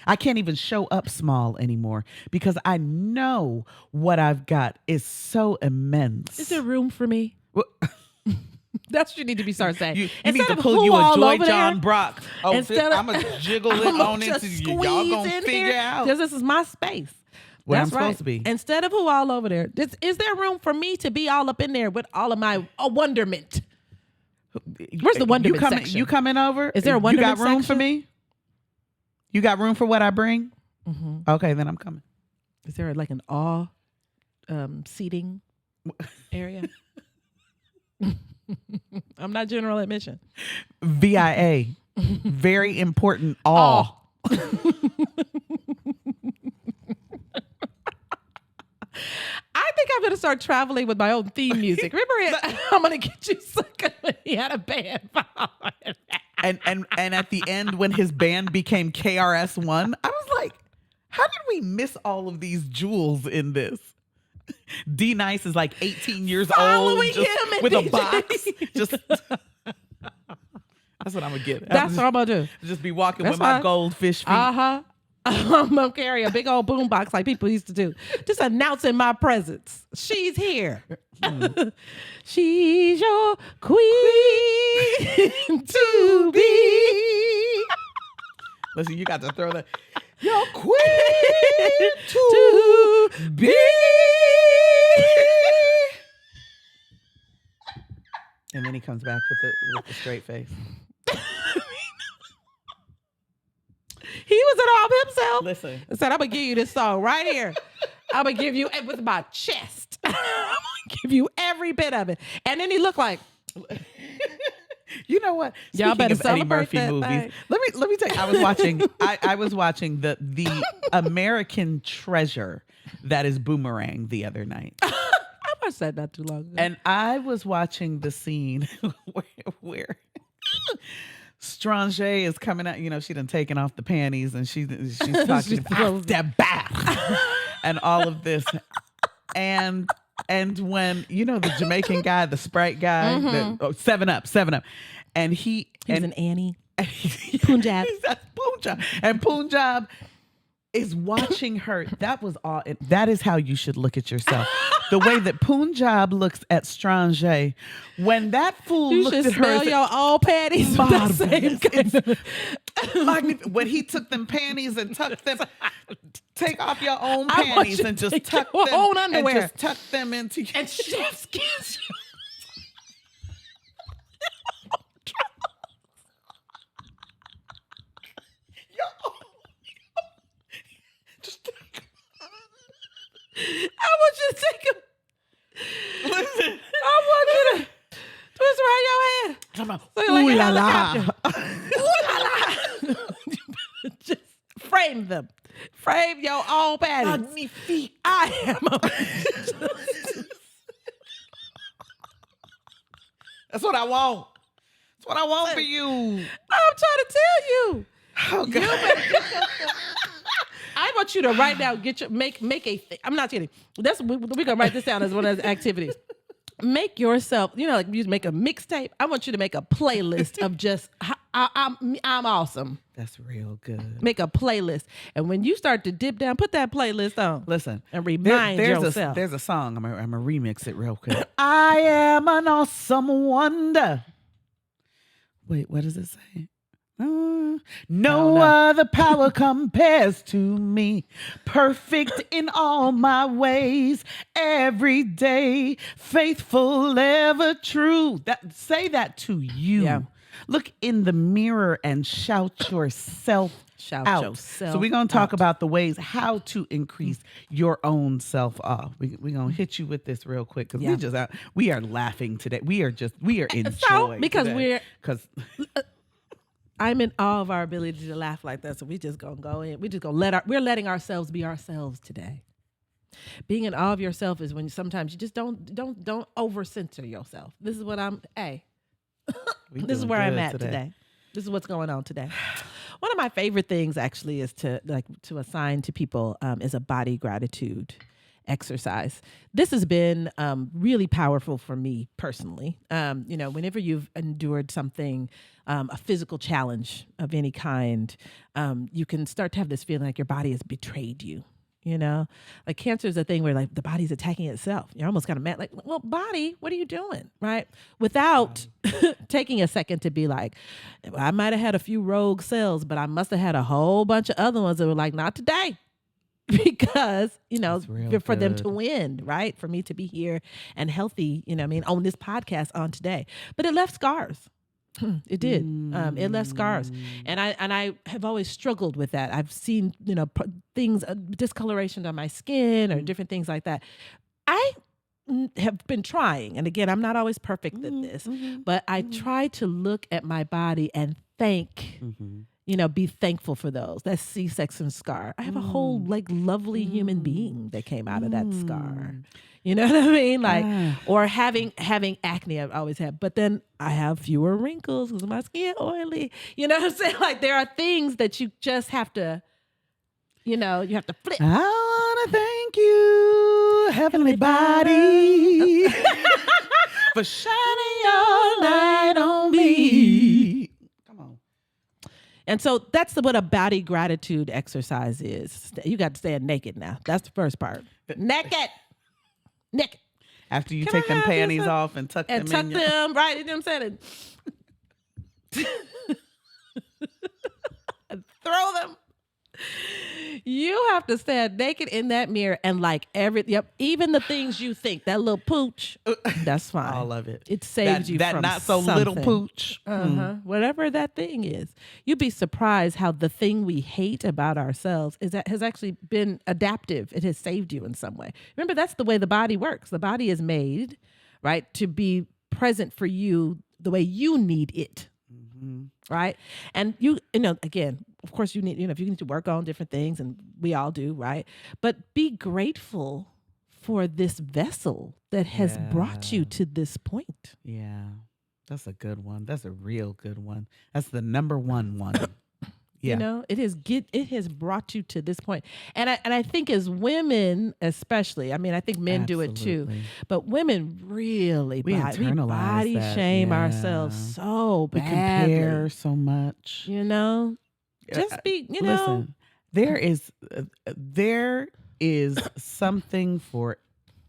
I can't even show up small anymore because I know what I've got is so immense. Is there room for me? Well, That's what you need to be start saying. you Instead need to of pull who you a all Joy over John there, Brock. Oh, instead of- I'm going to jiggle it I'ma on just into you. Y'all squeeze going to in figure here, out because this is my space. where That's I'm supposed to be. Instead of who all over there, is there room for me to be all up in there with all of my wonderment? Where's the wonderment section? You coming over? Is there a wonderment You got room for section? me? You got room for what I bring? Mm-hmm. Okay, then I'm coming. Is there like an awe seating area? I'm not general admission. VIA. Very important. All. I think I'm going to start traveling with my own theme music. Remember it? I'm going to get you sucker when he had a band. And at the end when his band became KRS-One, I was like, how did we miss all of these jewels in this? D Nice is like 18 years Following old just him and with a DJ. box. Just that's what I'm gonna get. That's what I'm going to do. Just be walking That's with my fine. goldfish feet. Uh-huh. I'm going to carry a big old boombox like people used to do. Just announcing my presence. She's here. She's your queen to be. Listen, you got to throw that. Your queen To be. And then he comes back with the straight face. He was in awe of himself. Listen. And said, I'm going to give you this song right here. I'm going to give you with my chest. I'm going to give you every bit of it. And then he looked like, You know what? Y'all Speaking better of Eddie celebrate Murphy that movies. thing. Let me tell you, I was watching the American Treasure that is Boomerang the other night. I watched that not too long ago. And I was watching the scene where Strange is coming out. You know, she done taken off the panties and she's talking She about throws that back. and all of this. And when the Jamaican guy, the Sprite guy, the 7 Up, and He's an Annie. Punjab. And Punjab is watching her. That was all. That is how you should look at yourself. The way that Punjab looks at Stranger. When that fool You looked should at her, smell your old panties with that same kind of- when he took them panties and tucked them, take off your own I want panties you and to just take tuck your them own and underwear. just tuck them into and chef's kiss. I want you to take him. Listen. I want you to twist around your head. So you're like Ooh a la la. helicopter. Ooh la la. Just frame them. Frame your own panties. Magnifique. I am a That's what I want. That's what I want for you. I'm trying to tell you. Oh God. I want you to right now make a thing. I'm not kidding. We're gonna write this down as one of those activities. Make yourself, like you make a mixtape. I want you to make a playlist of just I'm awesome. That's real good. Make a playlist, and when you start to dip down, put that playlist on. Listen, and remind yourself. There's a song. I'm gonna remix it real quick. I am an awesome wonder. Wait, what does it say? No other power compares to me. Perfect in all my ways, every day, faithful, ever true. Say that to you. Yeah. Look in the mirror and shout yourself out. Yourself so we're going to talk about the ways how to increase your own self-off. We're going to hit you with this real quick because we are laughing today. We are enjoying because today. I'm in awe of our ability to laugh like that. So we just gonna go in. We just gonna we're letting ourselves be ourselves today. Being in awe of yourself is when sometimes you just don't over censor yourself. This is what this is where I'm at today. This is what's going on today. One of my favorite things actually is to assign to people is a body gratitude exercise. This has been really powerful for me personally. Whenever you've endured something, a physical challenge of any kind, you can start to have this feeling like your body has betrayed you. Like cancer is a thing where like the body's attacking itself. You're almost kind of mad, like, well, body, what are you doing? Right? Without taking a second to be like, I might have had a few rogue cells, but I must have had a whole bunch of other ones that were like, not today. Because, for them to win, right? For me to be here and healthy, on this podcast on today. But it left scars. It did. It left scars. And I have always struggled with that. I've seen, things, discoloration on my skin or different things like that. I have been trying. And again, I'm not always perfect at this, but I try to look at my body and thank be thankful for those. That C-section scar. I have a whole lovely human being that came out of that scar. You know what I mean? Like, or having acne, I've always had, but then I have fewer wrinkles because my skin oily. You know what I'm saying? Like there are things that you just have to, you have to flip. I want to thank you, heavenly body, for shining your light on me. And so that's what a body gratitude exercise is. You got to stand naked now. That's the first part. Naked. After you take them panties off and tuck them in. And tuck them, right? You know what I'm saying? And throw them. You have to stand naked in that mirror and even the things you think, that little pooch, that's fine. All of it. It saves you that from not so something. little pooch. Whatever that thing is. You'd be surprised how the thing we hate about ourselves has actually been adaptive. It has saved you in some way. Remember, that's the way the body works. The body is made, right, to be present for you the way you need it. Right. And again, of course you need, if you need to work on different things, and we all do, right? But be grateful for this vessel that has brought you to this point. Yeah. That's a good one. That's a real good one. That's the number one. Yeah. It has brought you to this point. And I think as women especially, I mean I think men do it too, Absolutely. but women really We we internalize body that. shame Yeah. ourselves so We badly. compare so much. You know? Just be, Listen, there is something for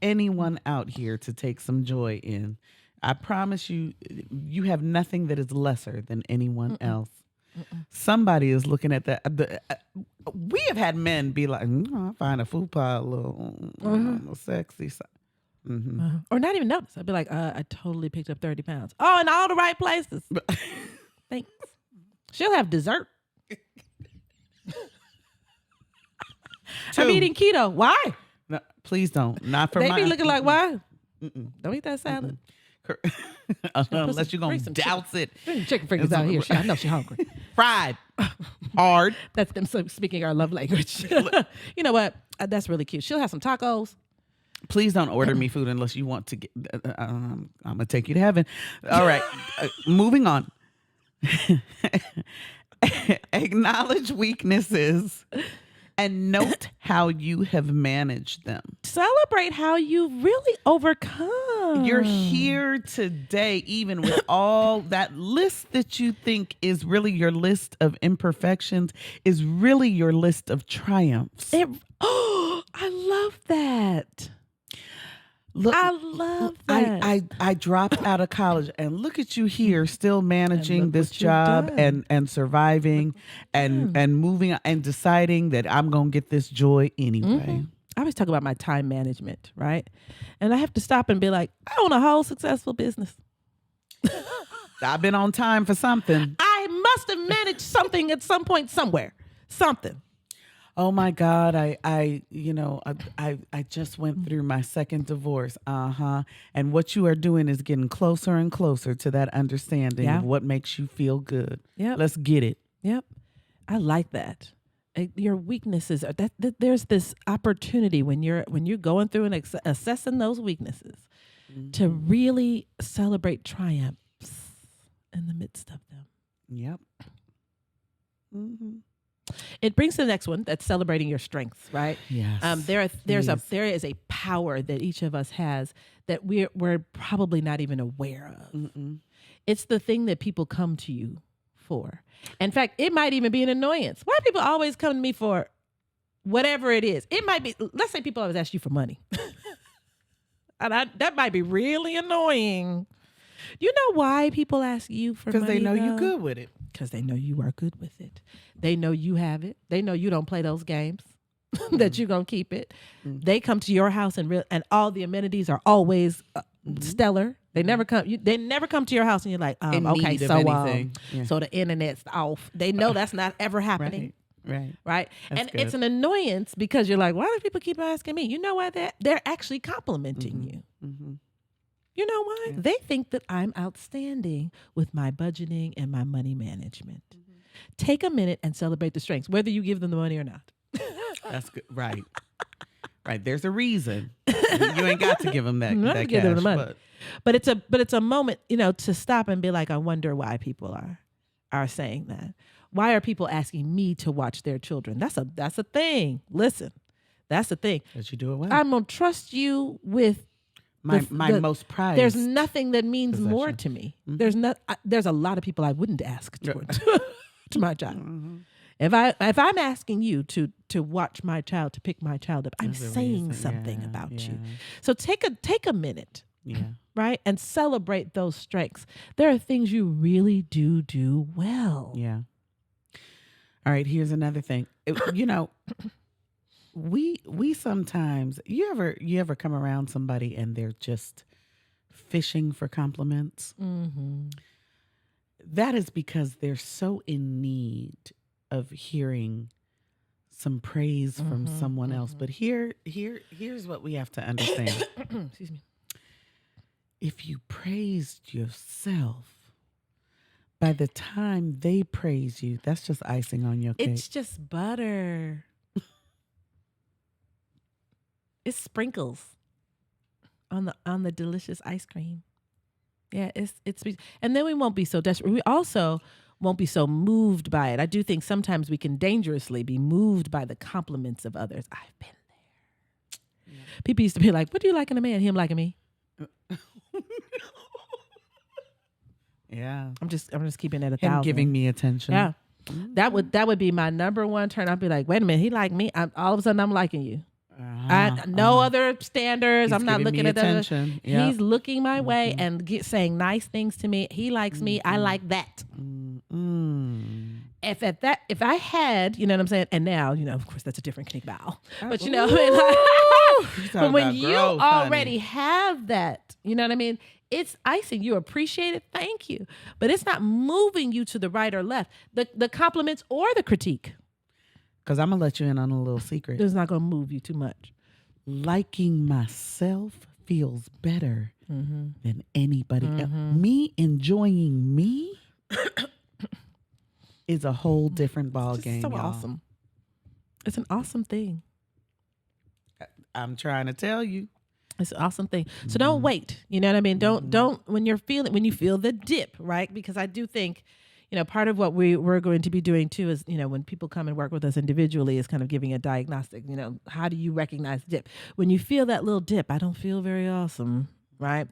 anyone out here to take some joy in. I promise you, you have nothing that is lesser than anyone else. Somebody is looking at that. We have had men be like, I find a fupa a little sexy. or not even notice. I'd be like, I totally picked up 30 pounds. Oh, in all the right places. Thanks. She'll have dessert. I'm eating keto. Why? No, please don't. Not for They my. be looking like, why? Don't eat that salad. Unless you're gonna some douse it. Bring chicken fingers out here. I know she's hungry. Fried, hard. That's them speaking our love language. You know what? That's really cute. She'll have some tacos. Please don't order me food unless you want to get. I'm gonna take you to heaven. All right, moving on. Acknowledge weaknesses and note how you have managed them. Celebrate how you've really overcome. You're here today, even with all that list that you think is really your list of imperfections, is really your list of triumphs. I love that. Look, I love that. I dropped out of college, and look at you here, still managing look this what you've job done. and surviving and moving and deciding that I'm gonna get this joy anyway. I always talk about my time management, right? And I have to stop and be like, I own a whole successful business. I've been on time for something. I must have managed something at some point somewhere. Something. Oh my God, I just went through my second divorce. And what you are doing is getting closer and closer to that understanding Yeah. of what makes you feel good. Yep. Let's get it. Yep. I like that. Your weaknesses are that there's this opportunity when you're going through and assessing those weaknesses to really celebrate triumphs in the midst of them. Yep. Mm-hmm. It brings to the next one, that's celebrating your strengths, right? Yes. There is a power that each of us has that we're probably not even aware of. Mm-mm. It's the thing that people come to you for. In fact, it might even be an annoyance. Why do people always come to me for whatever it is? It might be, let's say people always ask you for money. And that might be really annoying. You know why people ask you for money? Because they know though? you're good with it. Because they know you are good with it. They know you have it. They know you don't play those games, that you're going to keep it. They come to your house and all the amenities are always stellar. They never come. They never come to your house and you're like, In okay, need of so anything. Yeah. so the internet's off. They know that's not ever happening. Right. Right. That's And good. it's an annoyance because you're like, why do people keep asking me? You know why? They're actually complimenting you. Mm-hmm. You know why? Yeah. They think that I'm outstanding with my budgeting and my money management. Take a minute and celebrate the strengths, whether you give them the money or not. That's good. Right. Right. There's a reason. You ain't got to give them that, Not that to give them the cash, money. But it's a moment, to stop and be like, I wonder why people are saying that. Why are people asking me to watch their children? That's a thing. Listen, that's the thing. But you do it well. I'm gonna trust you with my the- most prized. There's nothing that means possession. more to me. There's a lot of people I wouldn't ask to my child. If I'm asking you to watch my child, to pick my child up, I'm There's a saying reason. something Yeah, about you. yeah. So take a minute, Yeah. right, and celebrate those strengths. There are things you really do well. Yeah. All right. Here's another thing. We sometimes you ever come around somebody and they're just fishing for compliments. Mm-hmm. That is because they're so in need of hearing some praise from someone else. But here's what we have to understand. Excuse me. If you praised yourself, by the time they praise you, that's just icing on your cake. It's just butter. It's sprinkles on the delicious ice cream. Yeah, it's and then we won't be so desperate. We also won't be so moved by it. I do think sometimes we can dangerously be moved by the compliments of others. I've been there. Yeah. People used to be like, what do you like in a man? Him liking me. Yeah. I'm just keeping it 1,000. Him giving me attention. Yeah. That would be my number one turn. I'd be like, wait a minute, he like me. All of a sudden I'm liking you. No other standards. He's I'm not looking at attention. Yep. He's looking my way and saying nice things to me. He likes me. I like that. If I had, you know what I'm saying, and now, of course, that's a different Kanika bow. But but when you already have that, you know what I mean. It's icing. You appreciate it. Thank you. But it's not moving you to the right or left. The compliments or the critique. Because I'm going to let you in on a little secret. It's not going to move you too much. Liking myself feels better than anybody else. Me enjoying me is a whole different ball game, so y'all. Awesome. It's an awesome thing. I'm trying to tell you. It's an awesome thing. So don't wait. You know what I mean? Don't when you feel the dip, right? Because I do think, part of what we're going to be doing too is, when people come and work with us individually is kind of giving a diagnostic, how do you recognize the dip? When you feel that little dip, I don't feel very awesome, right?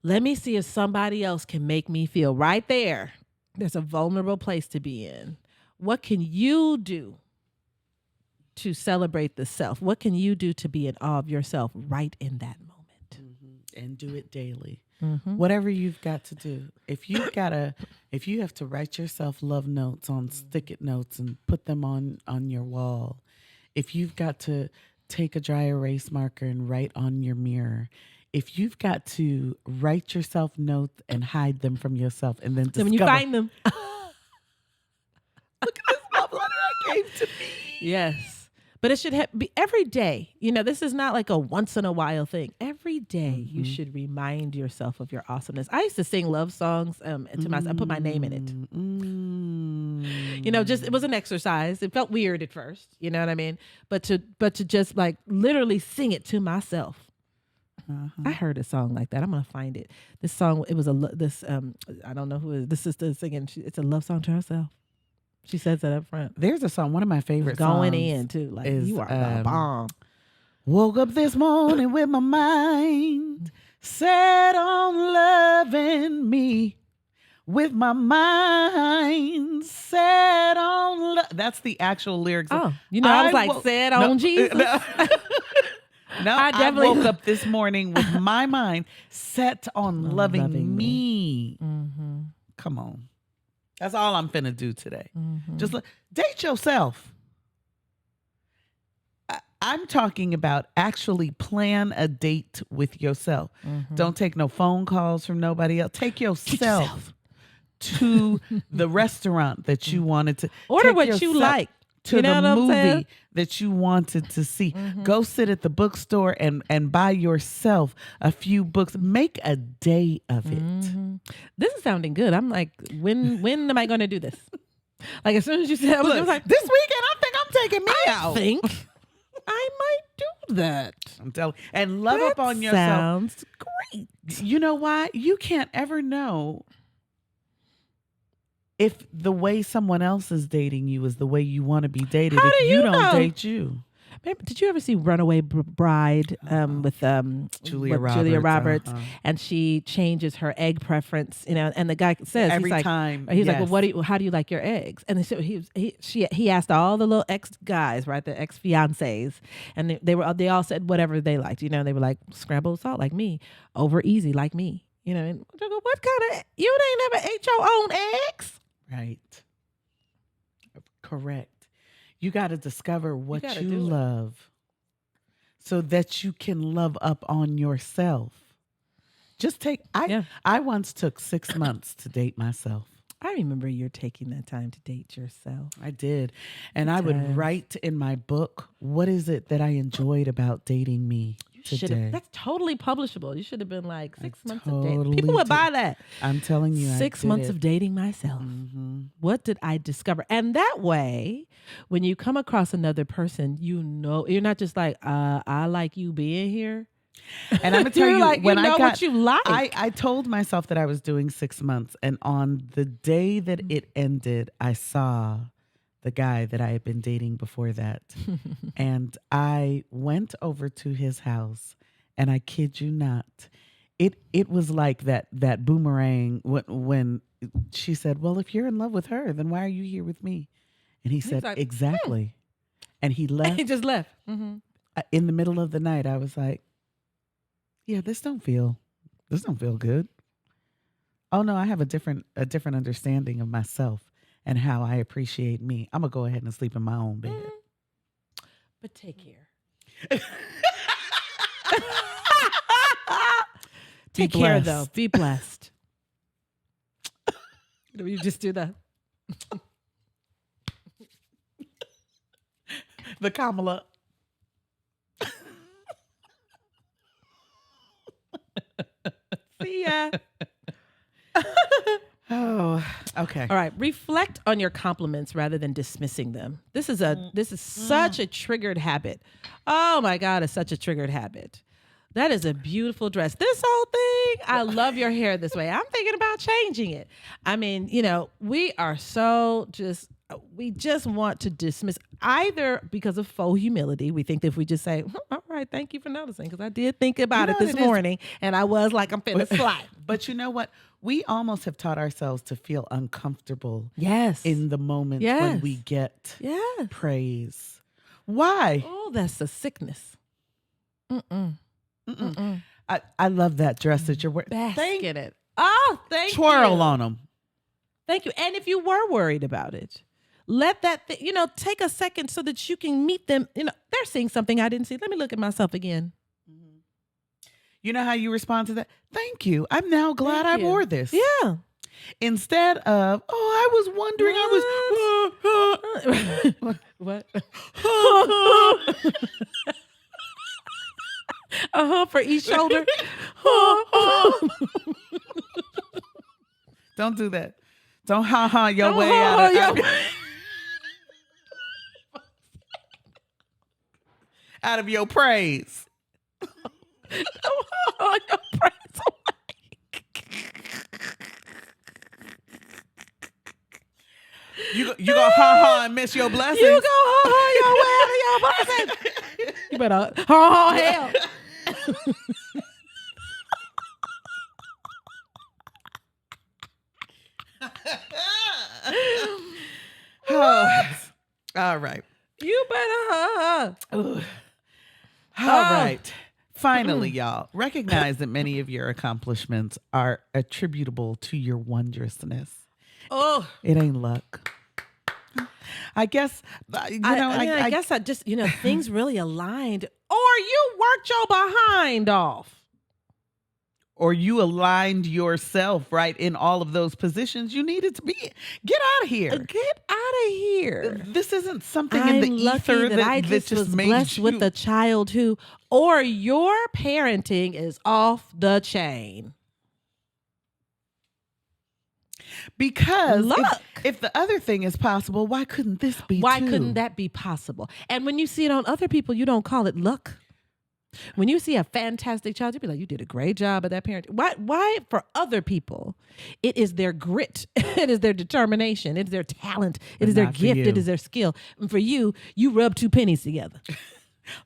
Let me see if somebody else can make me feel right there. There's a vulnerable place to be in. What can you do to celebrate the self? What can you do to be in awe of yourself right in that moment? And do it daily. Whatever you've got to do. If you have to write yourself love notes on stick-it notes and put them on your wall. If you've got to take a dry erase marker and write on your mirror. If you've got to write yourself notes and hide them from yourself and then discover. When you find them. Look at this love letter I gave to me. Yes. But it should be every day. This is not like a once in a while thing. Every day you should remind yourself of your awesomeness. I used to sing love songs to myself. I put my name in it. It was an exercise. It felt weird at first. You know what I mean? But to just like literally sing it to myself. I heard a song like that. I'm gonna find it. This song. It was I don't know who it is. This sister singing. It's a love song to herself. She says that up front. There's a song, one of my favorite going songs. in too. Like you are the bomb. Woke up this morning with my mind set on loving me. With my mind set on That's the actual lyrics. Oh, I was like, set on Jesus. No, I woke up this morning with my mind set on loving me. Come on. That's all I'm finna do today. Just date yourself. I'm talking about actually plan a date with yourself. Don't take no phone calls from nobody else. Take yourself to the restaurant that you wanted to. Order what you like. To the movie that you wanted to see. Go sit at the bookstore and buy yourself a few books. Make a day of it. This is sounding good. I'm like, when am I going to do this? Like as soon as you said, I was like, this weekend I think I'm taking me out. I think I might do that. I'm telling you. And love up on yourself. Sounds great. You know why? You can't ever know if the way someone else is dating you is the way you want to be dated. How if do you know? don't date you. Did you ever see Runaway Bride with Julia Roberts? And she changes her egg preference, and the guy says every time he's like, well, how do you like your eggs? And so he asked all the little ex guys, right, the ex fiancés, and they all said whatever they liked. They were like scrambled salt like me, over easy like me. And I go, what kind of you ain't never ate your own eggs? Right. Correct. You got to discover what you do love so that you can love up on yourself. I once took 6 months to date myself. I remember you're taking that time to date yourself. I did. And I would write in my book, what is it that I enjoyed about dating me today? That's totally publishable. You should have been like 6 months of dating. People would buy that. I'm telling you, 6 months of dating myself. What did I discover? And that way, when you come across another person, you're not just like, I like you being here. And I'm gonna tell You're you, like, when you know I got, what you like. I told myself that I was doing 6 months, and on the day that it ended, I saw the guy that I had been dating before that, and I went over to his house, and I kid you not, it was like that boomerang when she said, "Well, if you're in love with her, then why are you here with me?" And he He was said, like, "Exactly." And he he left. just left. Mm-hmm. In the middle of the night, I was like, "Yeah, this don't feel good." Oh no, I have a different understanding of myself and how I appreciate me. I'm gonna go ahead and sleep in my own bed. But take care. Be Take care, though. blessed. Be blessed. You just do that. The Kamala. See ya. Oh, okay. All right. Reflect on your compliments rather than dismissing them. This is such a triggered habit. Oh my God, it's such a triggered habit. That is a beautiful dress. This whole thing, I love your hair this way. I'm thinking about changing it. I mean, we are we just want to dismiss either because of faux humility. We think that if we just say, all right, thank you for noticing, because I did think about it this morning and I was like, I'm finna slide. But you know what? We almost have taught ourselves to feel uncomfortable Yes. in the moments Yes. when we get Yes. praise. Why? Oh, that's a sickness. Mm-mm. Mm-mm. I love that dress that you're wearing. Bask in it. Oh, thank you. Twirl on them. Thank you. And if you were worried about it, let that, take a second so that you can meet them. They're seeing something I didn't see. Let me look at myself again. You know how you respond to that? Thank you. I'm now glad I wore this. Yeah. Instead of, I was wondering, What? For each shoulder. Don't do that. Don't ha-ha your way out of out of your praise. You gonna ha-ha and miss your blessings. You go ha-ha your way out of your blessing. You better ha-ha hell. All right. You better ha-ha. All right. Finally, y'all, recognize that many of your accomplishments are attributable to your wondrousness. Oh, it ain't luck. I guess, I guess I just, things really aligned. Or you worked your behind off. Or you aligned yourself right in all of those positions you needed to be. Get out of here. Get out of here. This isn't something I'm in the lucky ether that I just was made blessed you. with a child who, or your parenting is off the chain. Because if the other thing is possible, why couldn't this be Why too? couldn't that be possible? And when you see it on other people, you don't call it luck. When you see a fantastic child, you'd be like, you did a great job at that parent. Why for other people, it is their grit, it is their determination, it is their talent, it is their gift, it is their skill. And for you, you rub two pennies together.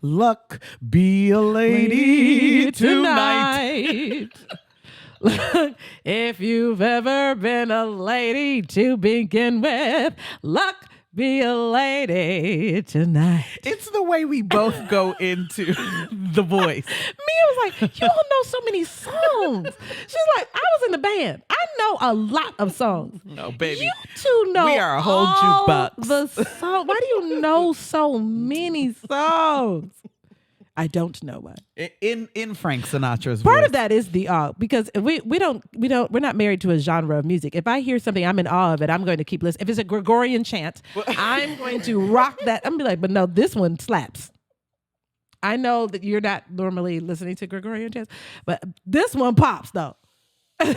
Luck be a lady tonight. Look, if you've ever been a lady to begin with, luck be a lady tonight. It's the way we both go into the voice. Mia was like, you don't know so many songs. She's like, I was in the band. I know a lot of songs. No, baby. You two know we are a whole all jukebox. the songs. Why do you know so many songs? I don't know why. In Frank Sinatra's Part voice. of that is the awe, because we're not married to a genre of music. If I hear something, I'm in awe of it. I'm going to keep listening. If it's a Gregorian chant, I'm going to rock that. I'm gonna be like, but no, this one slaps. I know that you're not normally listening to Gregorian chants, but this one pops though. Some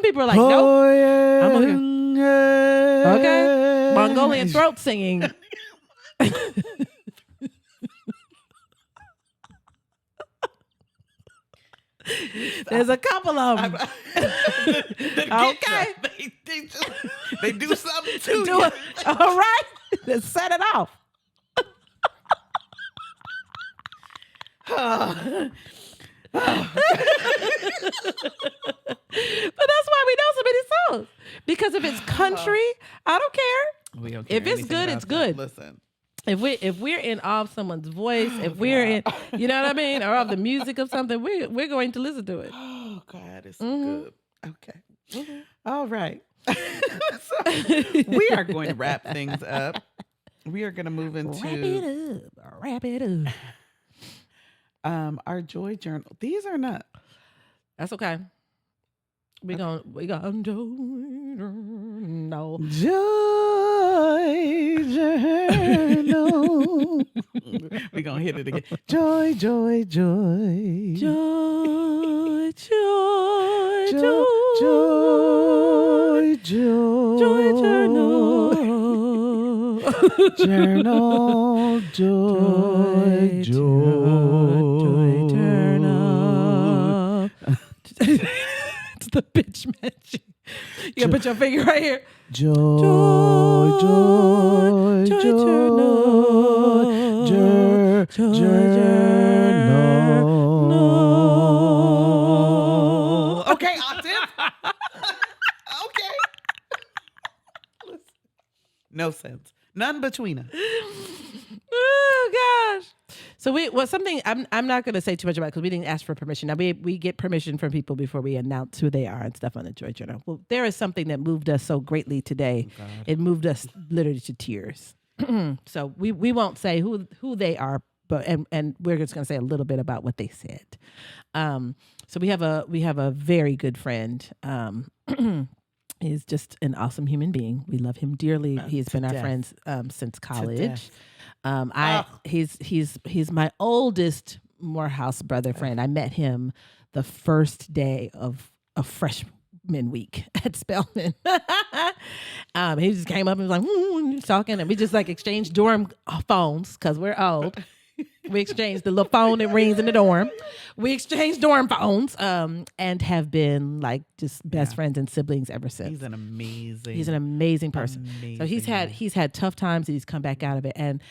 people are like, nope. Yeah. I'm okay. Mongolian throat singing. There's a couple of them. Okay. They do something to Do you. it. All right. Let's set it off. But that's why we know so many songs. Because if it's country, I don't care. We don't care If it's anything good, about it's that. good. Listen. If we're in awe of someone's voice, if we're in, you know what I mean, or of the music of something, we're going to listen to it. Oh God, it's so good. Okay. All right. So we are going to wrap things up. We are going to move into Wrap it up. our joy journal. These are not. That's okay. We gonna no. Joy journal. We're going to hit it again. Joy, joy, joy. Joy, joy, Joy, joy, joy. joy journal. Journal, joy, joy. journal. It's the bitch magic. You gotta put your finger right here. Joy, joy, joy. Journal. Okay, octave. Okay. No sense. None between us. Oh gosh. So something I'm not going to say too much about because we didn't ask for permission. Now we get permission from people before we announce who they are and stuff on the Joy Journal. Well, there is something that moved us so greatly today. Oh, it moved us literally to tears. So we won't say who they are, but and we're just going to say a little bit about what they said. So we have a very good friend. He's just an awesome human being. We love him dearly. He's been our friends since college. He's my oldest Morehouse brother friend. I met him the first day of freshman week at Spelman. He just came up and was like talking, and we just like exchanged dorm phones because we're old. We exchanged the little phone that rings in the dorm. We exchanged dorm phones and have been like just best friends and siblings ever since. He's an amazing person. So he's had tough times and he's come back out of it. And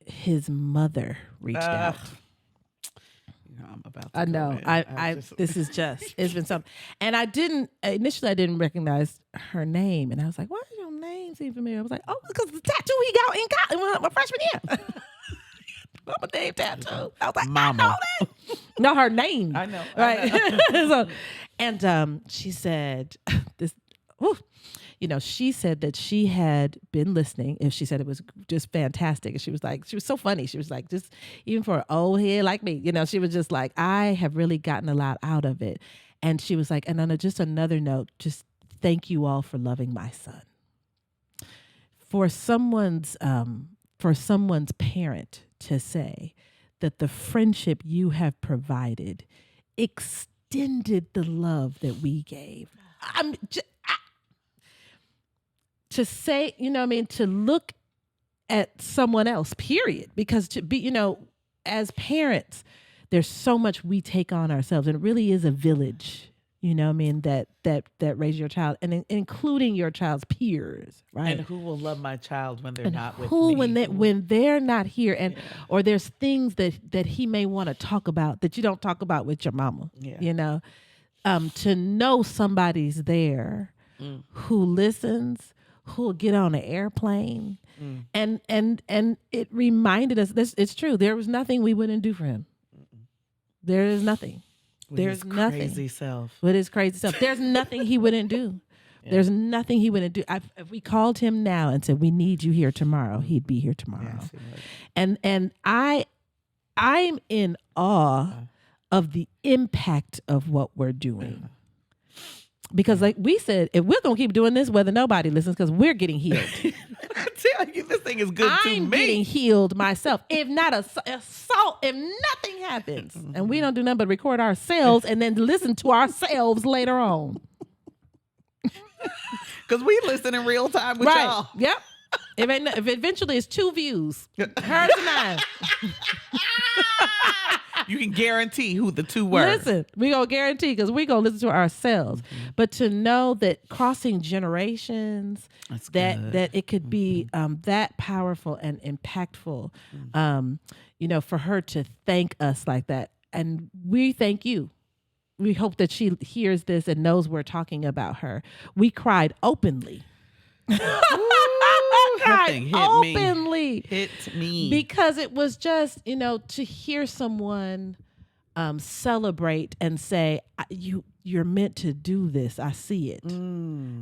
his mother reached out. I'm about to I know. This is just, it's been something. And I didn't recognize her name. And I was like, why is your name seem familiar? I was like, oh, because the tattoo he got in college, my freshman year. Mama name tattoo. I was like, Mama. I know that. No, her name. I know. Right. I know. And she said this, she said that she had been listening, and she said it was just fantastic. And she was so funny. She was like, just even for an old head like me, she was just like, I have really gotten a lot out of it. And she was like, and on just another note, just thank you all for loving my son. For someone's parent to say that the friendship you have provided extended the love that we gave. To say, to look at someone else, period. Because to be, as parents, there's so much we take on ourselves, and it really is a village, that raise your child, and including your child's peers, right? And who will love my child when they're not with who, me? when they're not here, and or there's things that he may want to talk about that you don't talk about with your mama, to know somebody's there who listens, who'll get on an airplane, and it reminded us this. It's true. There was nothing we wouldn't do for him. There is nothing. There's nothing. Crazy self. With his crazy self. There's nothing he wouldn't do. Yeah. There's nothing he wouldn't do. If we called him now and said, we need you here tomorrow, he'd be here tomorrow. Yes, and I'm in awe of the impact of what we're doing. Because like we said, if we're going to keep doing this, whether nobody listens, because we're getting healed. I tell you, this thing is good to me. I'm getting healed myself. If not if nothing happens, and we don't do nothing but record ourselves and then listen to ourselves later on. Because we listen in real time with y'all. Yep. If eventually it's 2 views, hers and mine. You can guarantee who the two were. Listen, we gonna guarantee because we gonna listen to ourselves. But to know that crossing generations, That's that good. that it could be that powerful and impactful, for her to thank us like that, and we thank you. We hope that she hears this and knows we're talking about her. We cried openly. That thing hit openly. Hit me. Because it was just, to hear someone celebrate and say, you're meant to do this. I see it.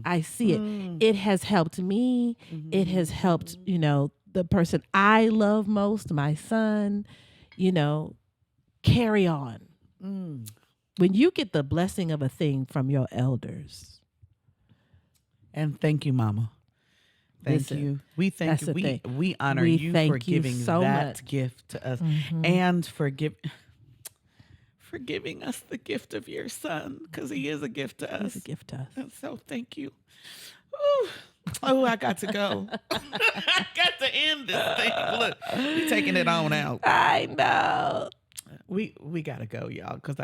I see it. It has helped me. It has helped, the person I love most, my son, carry on. When you get the blessing of a thing from your elders. And thank you, Mama. Thank you. We thank you. We honor you for giving so that much. gift to us and for giving us the gift of your son, because he is a gift to us. He's a gift to us. And so thank you. Ooh. Oh, I got to go. I got to end this thing. Look, we're taking it on out. I know. We got to go, y'all, because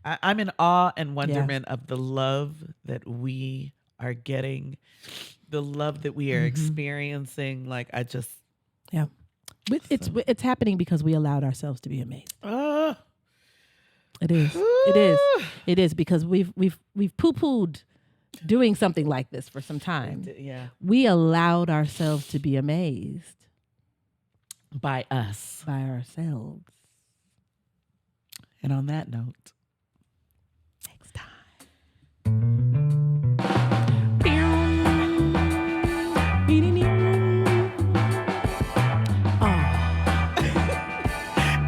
I'm in awe and wonderment of the love that we are getting, the love that we are experiencing. Like, Yeah. It's happening because we allowed ourselves to be amazed. It is. It is. It is because we've poo-pooed doing something like this for some time. Yeah. We allowed ourselves to be amazed By us. by ourselves. And on that note, Next time.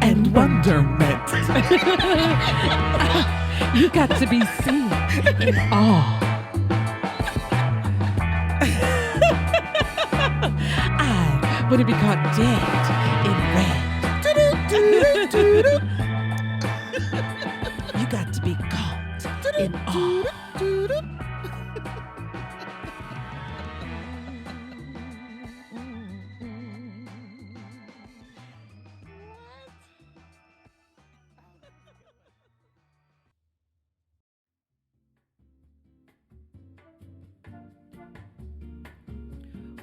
and wonderment. You got to be seen in awe. I wouldn't be caught dead in red. You got to be caught in awe.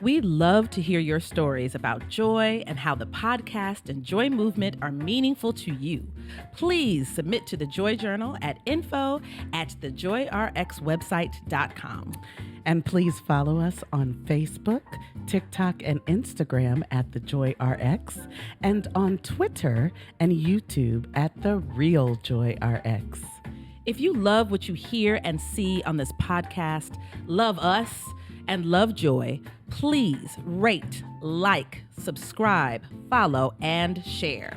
We'd love to hear your stories about joy and how the podcast and joy movement are meaningful to you. Please submit to the Joy Journal at info@thejoyrxwebsite.com. And please follow us on Facebook, TikTok, and Instagram at The Joy RX, and on Twitter and YouTube at The Real Joy RX. If you love what you hear and see on this podcast, love us, and love joy, please rate, like, subscribe, follow, and share.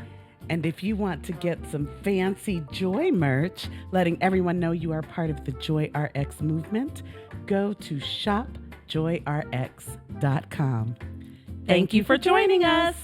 And if you want to get some fancy joy merch, letting everyone know you are part of the Joy RX movement, go to shopjoyrx.com. Thank you for joining us.